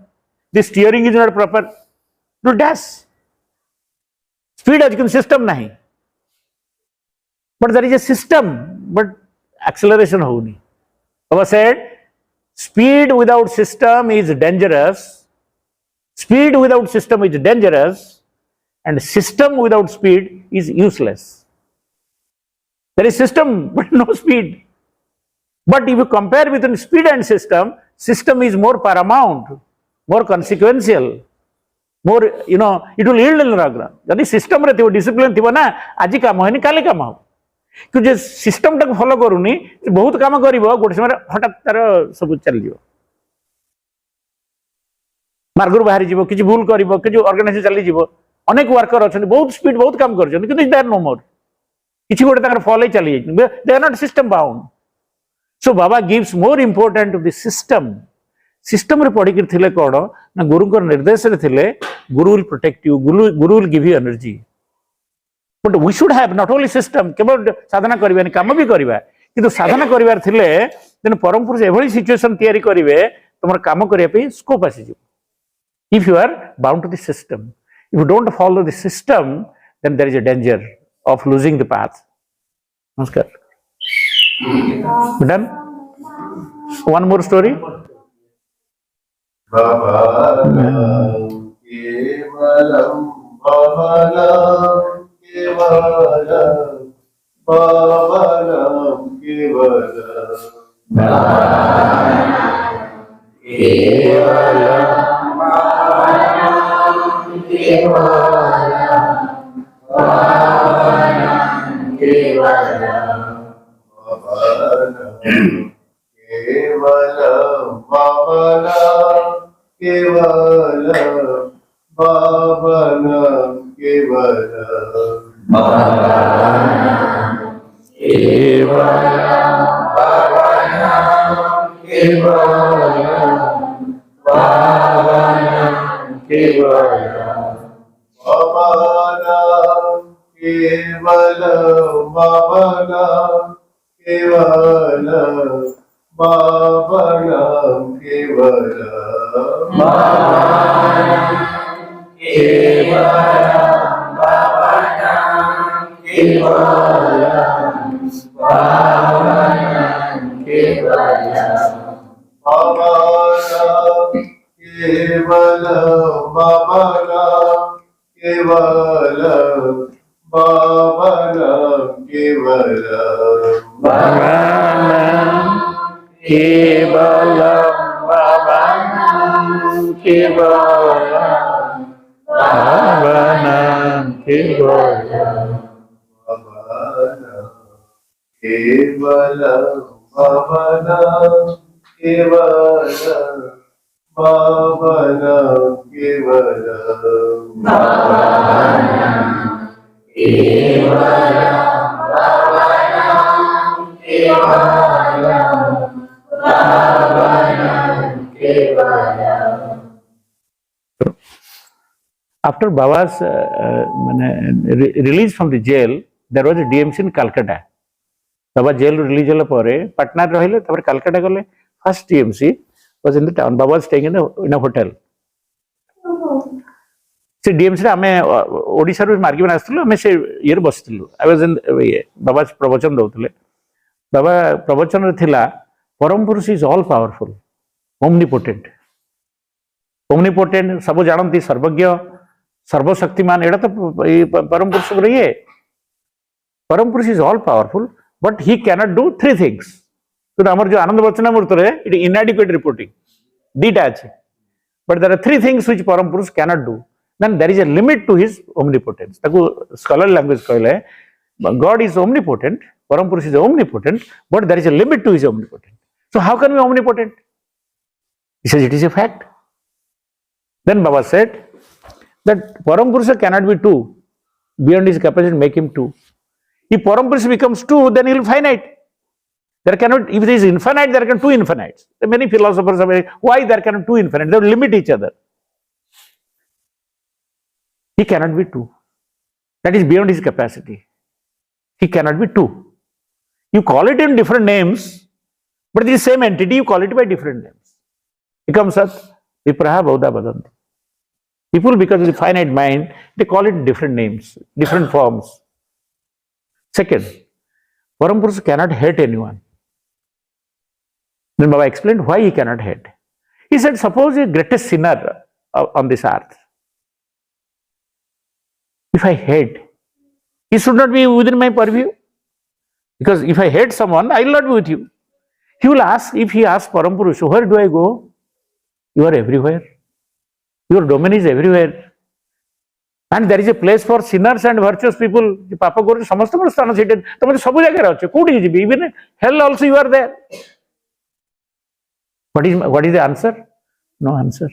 The steering is not proper. To dash. Speed has system nahi. But there is a system, but acceleration houni. Baba said, speed without system is dangerous. Speed without system is dangerous, and system without speed is useless. There is system, but no speed. But if you compare between speed and system, system is more paramount, more consequential, more, it will yield in the long run. If system re thibo, discipline thibo na, aji kaam hoini, kali kaam ho. Because system tak follow karuni, bahut kaam karibo, gote samay hatat tara sabu chali jibo. मार्गरू बाहरी जीवो किछि भूल करिवो किछि organisation चली जीवो अनेक worker अछन बहुत speed बहुत काम करछन किंतु देयर नो मोर किछि गोटे ताकर फॉल ही चली जाय they are not system bound so Baba gives more important to the system रे पढि कर थिले कोन ना गुरु को निर्देश रे थिले guru will protect you guru will give you energy but we should have not only system केवल साधना करबानी काम भी करबा किंतु साधना करबार थिले देन परम पुरुष एभली सिचुएशन तयारी करिवे तमर काम करिया पे स्कोप आसी जिवो. If you are bound to the system, if you don't follow the system, then there is a danger of losing the path. Namaskar. Done? One more story. After Baba's release from the jail, there was a DMC in Calcutta. Baba jail release होला pore Patna rahile tapare Calcutta gale. First DMC was in the town. Baba was staying in a hotel. से DMC रे आमे ओडिसा रो मार्गी बना आस्तलो आमे से year बसतिलु I was in बाबा प्रवचन दउतले बाबा प्रवचन रे थिला परम पुरुष इज ऑल पावरफुल ओमनीपोटेंट सब जानती सर्वज्ञ सर्वशक्तिमान एडा तो परम पुरुष रे परम पुरुष is all powerful but he cannot do three things तो हमर जो आनंद वचन मूर्त रे इट इनएडिक्वेट रिपोर्टिंग दीटा अछि but there are three things which Param Purush cannot do then there is a limit to his omnipotence. Taku scholarly language कहले God is omnipotent, Param Purush is omnipotent, but there is a limit to his omnipotence. So how can we be omnipotent? He says it is a fact. Then Baba said that Param Purusha cannot be two. Beyond his capacity, make him two. If Param Purusha becomes two, then he will be finite. There cannot, if there is infinite, there can two infinites. Many philosophers say, why there cannot two infinite? They will limit each other. He cannot be two. That is beyond his capacity. He cannot be two. You call it in different names, but it is the same entity, you call it by different names. Ekam Sat, Vipraha Bauddha Vadanti. People, because of the finite mind, they call it different names, different forms. Second, Param Purusha cannot hate anyone. Then Baba explained why he cannot hate. He said, suppose the greatest sinner on this earth, if I hate, he should not be within my purview. Because if I hate someone, I will not be with you. He will ask, if he asks Param Purusha, where do I go? You are everywhere. Your domain is everywhere. And there is a place for sinners and virtuous people. Papa Guru, Samastamur Sthana seated. Even hell also you are there. What is the answer? No answer.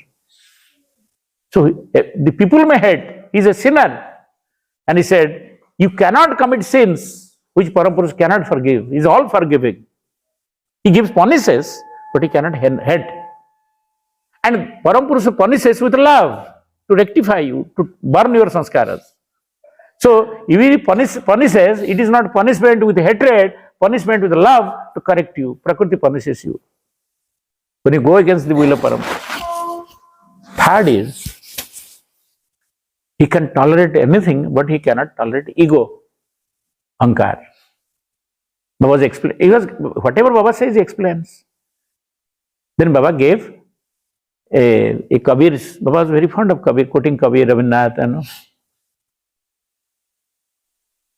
So the people may hate. He is a sinner. And he said, you cannot commit sins which Param Purusha cannot forgive. He is all forgiving. He gives punishes, but he cannot hate. And Param Purusha punishes with love to rectify you, to burn your sanskaras. So, if he punishes, it is not punishment with hatred, punishment with love to correct you. Prakriti punishes you when you go against the will of Param Purusha. Third is, he can tolerate anything, but he cannot tolerate ego, ahankar. Baba's whatever Baba says, he explains. Then Baba gave a Kabir. Baba was very fond of Kabir, quoting Kabir, Rabindranath, you know.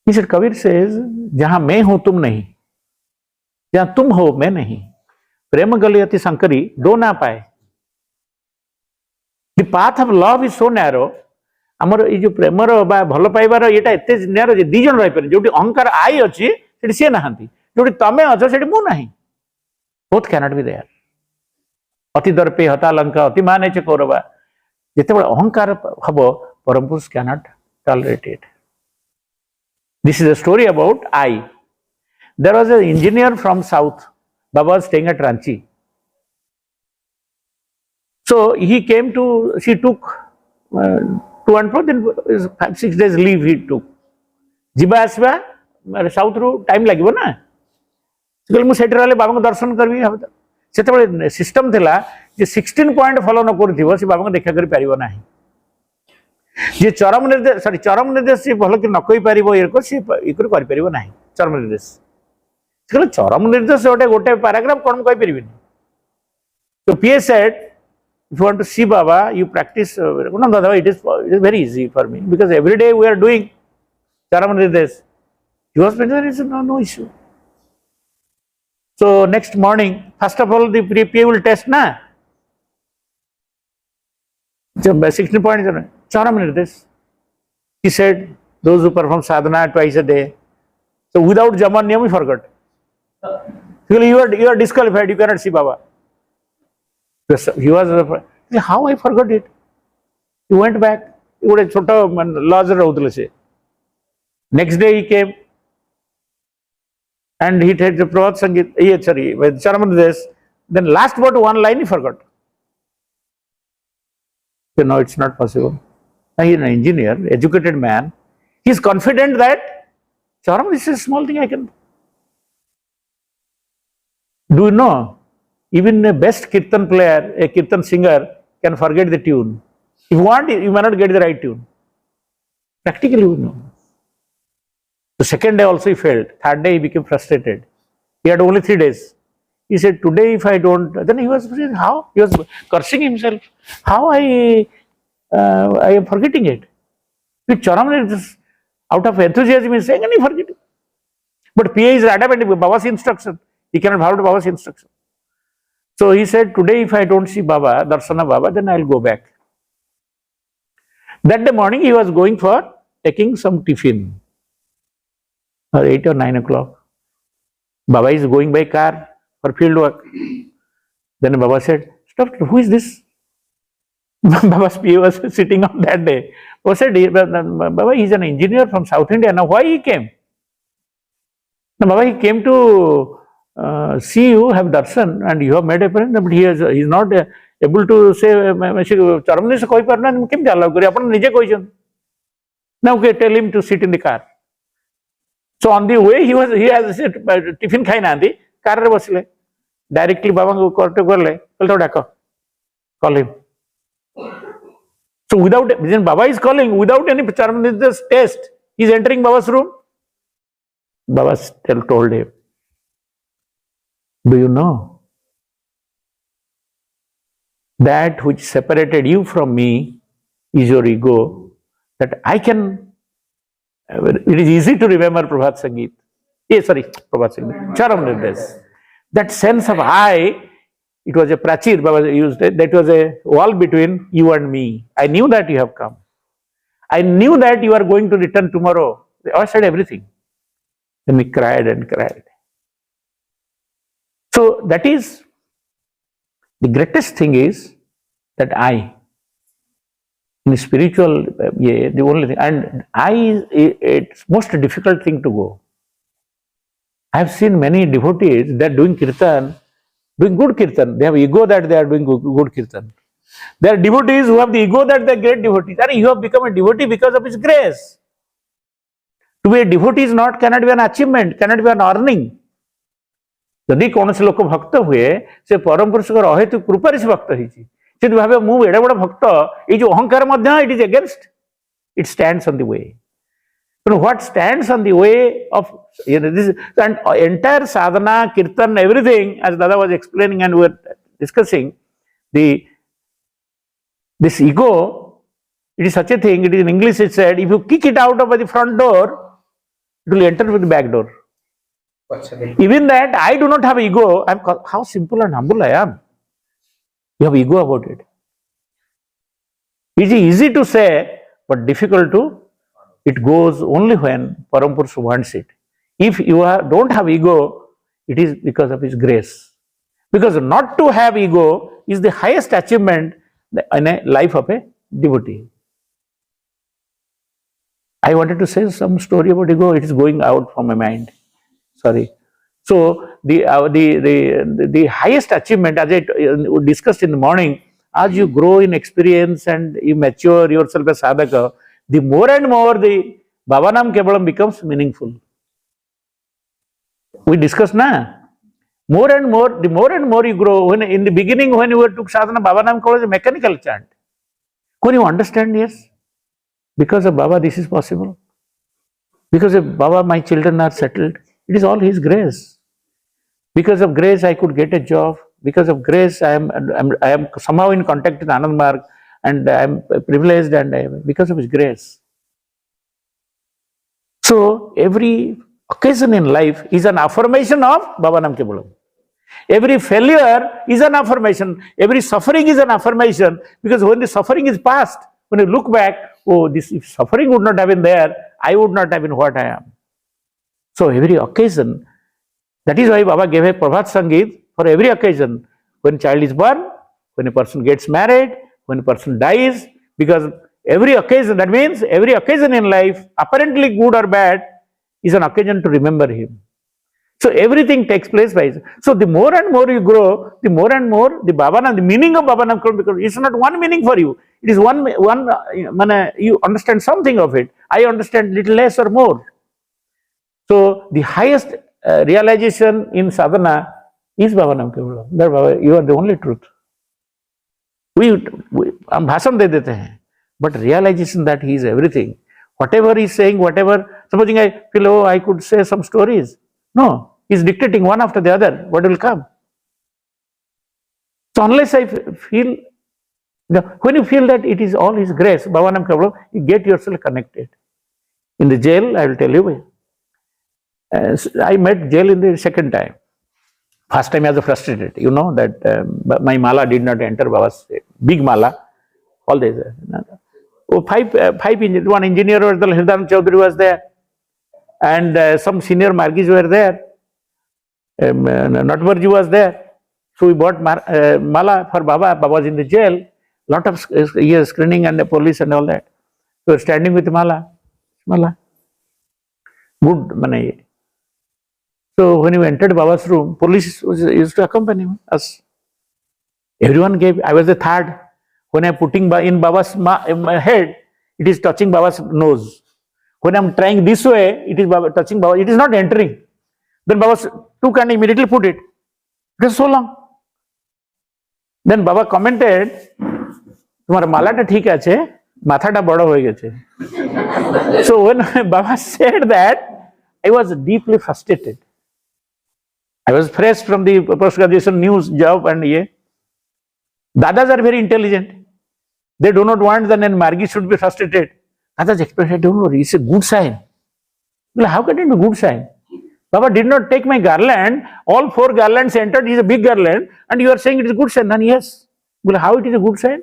He said, Kabir says, Jahan main ho tum nahi, jahan tum ho main nahi, prema galiyati sankari, do na paye. The path of love is so narrow. ଆମର ଏଇ ଯୋଉ ପ୍ରେମର ବା ଭଲ ପାଇବାର ଏଟା ଏତେ narrow ଯେ ଦି ଜଣ ରହିପାରିବେ ଯୋଉଠି ଅହଙ୍କାର ଆଇ ଅଛି ସେଠି ସିଏ ନାହାନ୍ତି ଯୋଉଠି ତମେ ଅଛ ସେଠି ମୁଁ ନାହିଁ both cannot be there ଅତି ଦର୍ପେ ହତାଲଙ୍କା ଅତି ମାନେ ଚ କୌରବା ଯେତେବେଳେ ଅହଙ୍କାର ହବ ପରମ ପୁରୁଷ cannot tolerate it. This is a story about I. There was an engineer from south. Baba was staying at Ranchi. So he came to, she took to and fro, then 5-6 days leave he took. Jiba asba south ru time lagibo na. So mu seti rale baba ko darshan karbi setabale system thila je 16 point follow न करथिबो से बाबा को देखा करि परिबो नाही जे चरम निर्देश से भलो कि न कहि परिबो एको से इकर करि परिबो नाही चरम निर्देश से चरम निर्देश गोटे पैराग्राफ कोन कहि परिबिनी. So PA said, if you want to see Baba, you practice. No, it is very easy for me because every day we are doing Charam Nirdesh. He was mentioned, it's no issue. So next morning, first of all, the PA will test na. 16 points, Charam Nirdesh. He said, those who perform sadhana twice a day. So without Jaman Niyam, we forgot. You are disqualified, you cannot see Baba. He was, how I forgot it? He went back. He would have chota lodge raudle se. Next day he came and he had the Pravat Sangeet, sorry, with Charaman. Then last but one line he forgot. So no, it's not possible. He is an engineer, educated man. He is confident that Charam, this is a small thing I can. Do you know? Even a best kirtan player, a kirtan singer can forget the tune. If you want, you may not get the right tune. Practically, we know. The second day also he failed. Third day he became frustrated. He had only 3 days. He said, today if I don't, then he was saying, how? He was cursing himself. How I am forgetting it. With Charam is out of enthusiasm he is saying and he forget it. But PA is adamant with Baba's instruction. He cannot follow Baba's instruction. So he said, today if I don't see Baba, Darshana Baba, then I will go back. That day morning he was going for taking some tiffin. 8 or 9 o'clock. Baba is going by car for field work. Then Baba said, stop, who is this? Baba's PA was sitting on that day. Baba said, Baba, he is an engineer from South India. Now why he came? Now Baba, he came to see you, have darshan, and you have made a friend, but he is not able to say, Charamani se koi parna, kim jala kari, apan nije koi. Now okay, tell him to sit in the car. So on the way, he has tiffin khai naandi, car re basile. Directly Baba ko korle, call him. So without, when Baba is calling, without any Charamani's test, he is entering Baba's room. Baba still told him, do you know that which separated you from me is your ego, that I can, it is easy to remember Prabhat Sangeet. Prabhat Sangeet, Charamani's. That sense of I, it was a prachir, Baba used it, that was a wall between you and me. I knew that you have come. I knew that you are going to return tomorrow. I said everything. Then we cried and cried. So that is, the greatest thing is that I, in spiritual, the only thing, and I, it's most difficult thing to go. I have seen many devotees, they are doing kirtan, doing good kirtan. They have ego that they are doing good kirtan. There are devotees who have the ego that they are great devotees. You have become a devotee because of His grace. To be a devotee is not, cannot be an achievement, cannot be an earning. Jodi konosi loko bhakta huye, se param purushakar ahetu kruparis bhakta hichi. Se tu bhabe mu eda bada bhakta, ei jo ahankar madhya, it is against, it stands on the way. What stands on the way of, this and entire sadhana, kirtan, everything, as Dada was explaining and we were discussing, this ego, it is such a thing, it is in English it said, if you kick it out of the front door, it will enter with the back door. Even that, I do not have ego, how simple and humble I am. You have ego about it. It is easy to say, but difficult to. It goes only when Param Purusha wants it. If you don't have ego, it is because of His grace. Because not to have ego is the highest achievement in a life of a devotee. I wanted to say some story about ego, it is going out from my mind. Sorry. So the highest achievement, as I discussed in the morning, as you grow in experience and you mature yourself as sadhaka, the more and more the Bhavanam Kevalam becomes meaningful. We discussed na. More and more, the more and more you grow, when in the beginning when you took sadhana, Bhavanam Kevalam was a mechanical chant. When you understand, yes, because of Baba this is possible. Because of Baba my children are settled. It is all His grace. Because of grace I could get a job. Because of grace I am somehow in contact with Anand Marg. And I am privileged and because of His grace. So every occasion in life is an affirmation of Bhavanam Kevalam. Every failure is an affirmation. Every suffering is an affirmation. Because when the suffering is past, when you look back, oh, this if suffering would not have been there, I would not have been what I am. So every occasion, that is why Baba gave a Prabhat Sangeet for every occasion. When child is born, when a person gets married, when a person dies, because every occasion, that means every occasion in life, apparently good or bad, is an occasion to remember Him. So everything takes place by. So the more and more you grow, the more and more the Bhavanam, the meaning of Bhavanam, because it's not one meaning for you. It is one, you understand something of it. I understand little less or more. So the highest realization in sadhana is Bhavanam Kevalam. You are the only truth. हम भाषण दे देते हैं, but realization that He is everything. Whatever He is saying, whatever, supposing I feel, oh, I could say some stories. No, He is dictating one after the other. What will come? So unless I feel, when you feel that it is all His grace, Bhavanam Kevalam, you get yourself connected. In the jail, I will tell you, I met jail in the second time. First time I was frustrated, you know, that my mala did not enter Baba's big mala. All this. One engineer was there, Hridan Chaudhary was there, and some senior Margis were there. Natvarji was there. So we bought mala for Baba. Baba was in the jail. Lot of screening and the police and all that. So we were standing with mala. Good, So when we entered Baba's room, police used to accompany us. Everyone gave, I was the third. When I'm putting in Baba's head, it is touching Baba's nose. When I'm trying this way, it is touching Baba, it is not entering. Then Baba took and immediately put it. It was so long. Then Baba commented, "Tumhara mala ta thik ache, matha ta bada hoye geche." So when Baba said that, I was deeply frustrated. I was fresh from the post-graduation news job and ye. Dadas are very intelligent. They do not want that Margi should be frustrated. Katha's expression, don't worry, it's a good sign. Well, how can it be a good sign? Baba did not take my garland, all 4 garlands entered, it is a big garland, and you are saying it is a good sign. And yes. Well, how it is a good sign?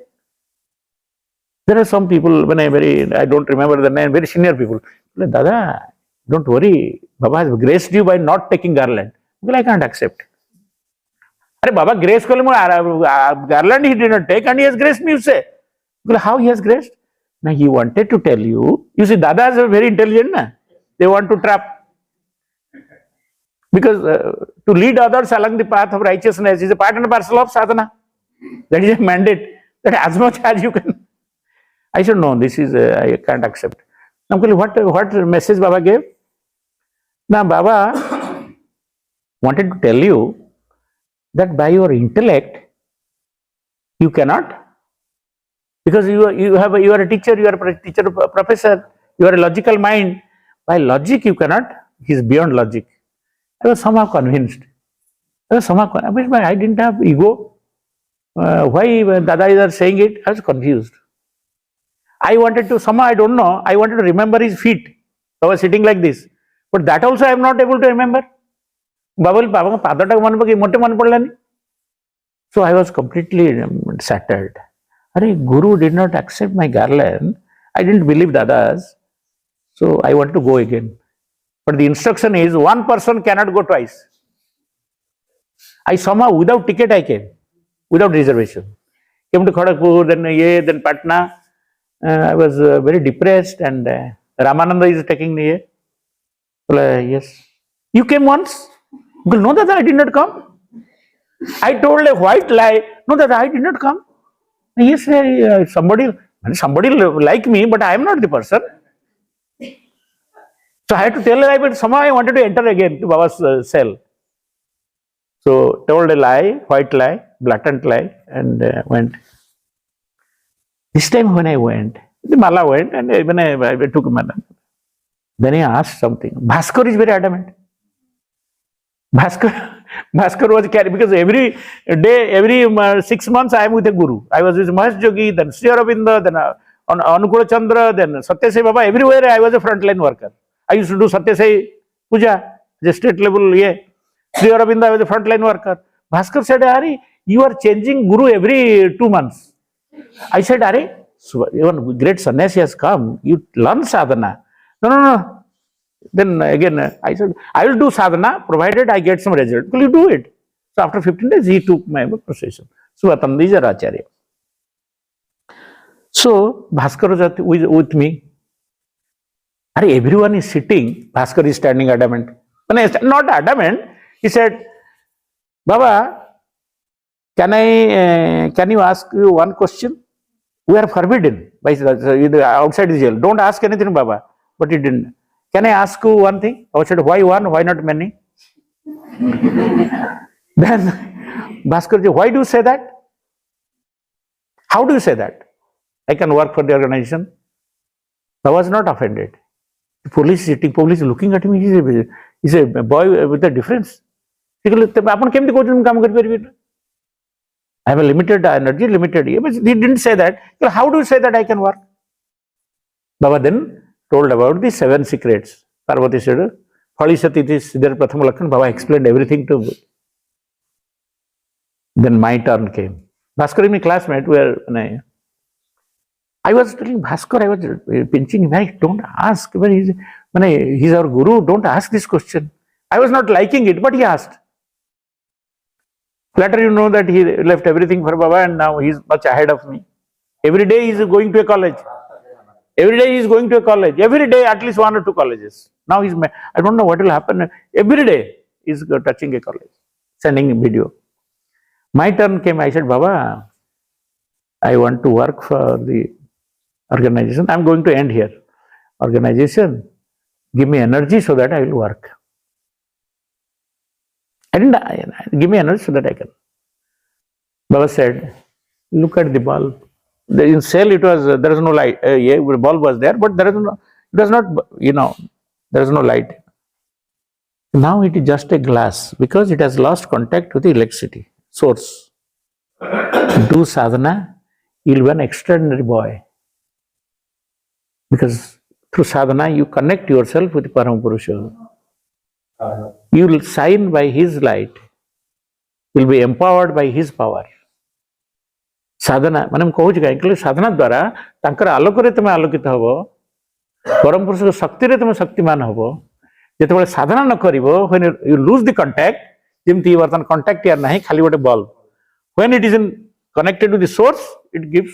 There are some people, when I don't remember the name, very senior people. Well, Dada, don't worry, Baba has graced you by not taking garland. Well, I can't accept. Arey Baba grace kole garland he did not take and he has graced me, you say. Well, how he has graced? Now he wanted to tell you, see, Dadas are very intelligent, na? They want to trap. Because to lead others along the path of righteousness is a part and parcel of sadhana. That is a mandate, that as much as you can. I should know, this is, I can't accept. Now, what message Baba gave? Now, Baba wanted to tell you that by your intellect, you cannot, because you are a teacher, you are a teacher, a professor, you are a logical mind. By logic, you cannot, he is beyond logic. I was somehow convinced. I didn't have ego. Why Dada is saying it? I was confused. I wanted to, somehow I don't know, I wanted to remember his feet. I was sitting like this. But that also I am not able to remember. So I was completely shattered. Guru did not accept my garland. I didn't believe Dadas. So I wanted to go again. But the instruction is, one person cannot go twice. I somehow, without ticket I came, without reservation. Came to Kharagpur, then Patna. I was very depressed and Ramananda is taking me here. Yes. You came once? No, Dada, I did not come. I told a white lie. No, Dada, I did not come. Yes, somebody like me, but I am not the person. So I had to tell a lie, but somehow I wanted to enter again to Baba's cell. So told a lie, white lie, blatant lie, and went. This time when I went, the Mala went, and when I took Mala, then he asked something. Bhaskar is very adamant. Bhaskar was carried, because every day, every 6 months I am with a guru. I was with Mahesh Jogi, then Sri Aurobindo, then Anukula Chandra, then Satya Sai Baba. Everywhere I was a frontline worker. I used to do Satya Sai Puja, the state level, yeah. Sri Aurobindo, I was a frontline worker. Bhaskar said, Ari, you are changing guru every 2 months. I said, Ari, even great sannyasi has come, you learn sadhana. No. Then again, I said, I will do sadhana provided I get some result. Will you do it? So after 15 days, he took my procession. Suvatandijar Acharya. So Bhaskar was with me. Everyone is sitting, Bhaskar is standing adamant. Not adamant, he said, Baba, can you ask you one question? We are forbidden by outside the jail. Don't ask anything, Baba. But he didn't. Can I ask you one thing? I said, why one? Why not many? Then Bhaskar, why do you say that? How do you say that? I can work for the organization. I was not offended. The police sitting, police looking at me. He's a boy with a difference. I have a limited energy, limited. But he didn't say that. How do you say that I can work? Baba then told about the 7 secrets. Parvati said, Phali Satiti Siddhar Pratham Lakhan. Baba explained everything to me. Then my turn came. Bhaskar is my classmate. I was telling Bhaskar, I was pinching him. Don't ask. He's our guru. Don't ask this question. I was not liking it, but he asked. Later you know that he left everything for Baba and now he's much ahead of me. Every day he is going to a college. Every day he is going to a college. Every day at least 1 or 2 colleges. Now I don't know what will happen. Every day is touching a college, sending a video. My turn came, I said, Baba, I want to work for the organization. I'm going to end here. Organization, give me energy so that I will work. And give me energy so that I can. Baba said, look at the bulb. In cell it was, there is no light. Yeah, the bulb was there, but there is no, it was not, there is no light. Now it is just a glass because it has lost contact with the electricity source. Do sadhana, you will be an extraordinary boy. Because through sadhana you connect yourself with the Paramapurusha. You will shine by his light. You will be empowered by his power. Sadhana, ମାନେ ମୁଁ କହୁଛି କାହିଁକି ସାଧନା ଦ୍ୱାରା ତାଙ୍କର ଆଲୋକରେ ତୁମେ ଆଲୋକିତ ହେବ, ପରମ ପୁରୁଷଙ୍କ ଶକ୍ତିରେ ତୁମେ ଶକ୍ତିମାନ ହେବ। ଯେତେବେଳେ ସାଧନା ନ କରିବ, when you lose the contact, ଯେମିତି ବର୍ତ୍ତମାନ କଣ୍ଟାକ୍ଟ ୟାର ନାହିଁ, ଖାଲି ଗୋଟେ bulb, when it is connected to the source, it gives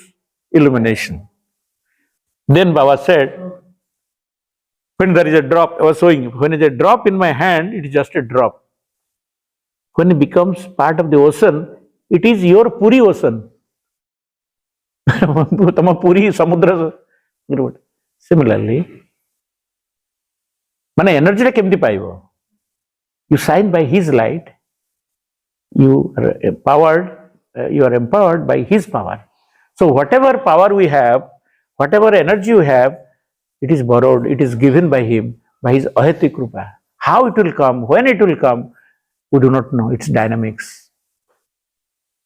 illumination. Then Baba said, when there is a drop, I was showing, when there is a drop in my hand, it is just a drop. When it becomes part of the ocean, it is your Puri ocean. Puri samudra. Similarly, mane energy ta kemti paibo? You shine by his light, you are empowered by his power. So whatever power we have, whatever energy you have, it is borrowed, it is given by him, by his ahati krupa. How it will come, when it will come, we do not know. It's dynamics.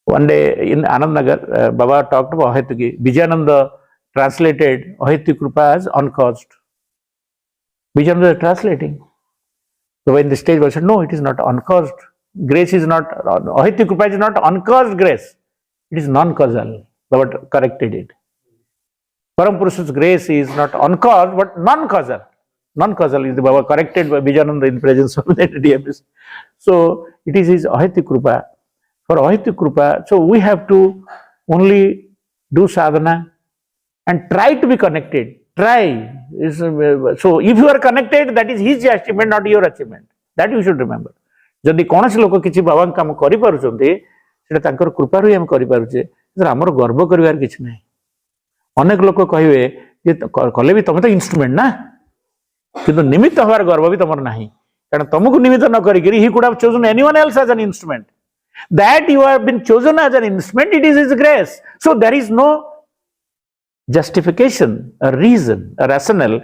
One day in Anandnagar, Baba talked about ahati. Vijayananda translated ahati krupa as uncaused. Vijayananda is translating. So when the stage was said, no, it is not uncaused. Grace is not, ahati krupa is not uncaused grace. It is non-causal. Baba corrected it. Param-Purusha's grace is not uncaused, but non-causal. Non-causal is the Baba corrected by Vijayananda in presence of the entity. So it is his ahati krupa. For ahati krupa, so we have to only do sadhana and try to be connected. Try. So if you are connected, that is his achievement, not your achievement. That you should remember. Jodi konosi loko kichi Baba kaam kari paruchonti, seta tankar krupa ru am kari paruche. Amar garbo karibar kichi nahi. ଅନେକ ଲୋକ କହିବେ ଯେ କଲେ ବି ତମେ ତ instrument ନା, କିନ୍ତୁ ନିମିତ୍ତ ହବାର ଗର୍ବ ବି ତମର ନାହିଁ, କାରଣ ତମକୁ ନିମିତ୍ତ ନ କରିକି he could have chosen anyone else as an instrument. That you have been chosen as an instrument, it is his grace. So there is no justification, a reason, a rationale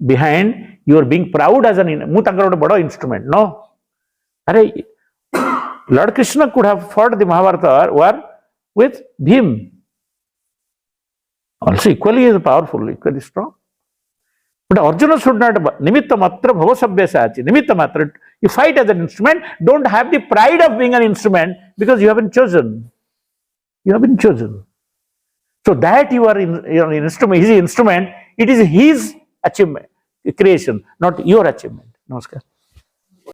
behind your being proud as an ମୁଁ ତାଙ୍କର ଗୋଟେ ବଡ଼ instrument. No. Are Lord Krishna could have fought the Mahabharata war with Bhim. Also equally is powerful, equally strong. But Arjuna should not, nimitta matra bhava sabhyasachi, nimitta matra, you fight as an instrument, don't have the pride of being an instrument because you have been chosen. You have been chosen. So that you are an instrument, his instrument, it is his achievement, creation, not your achievement. Namaskar.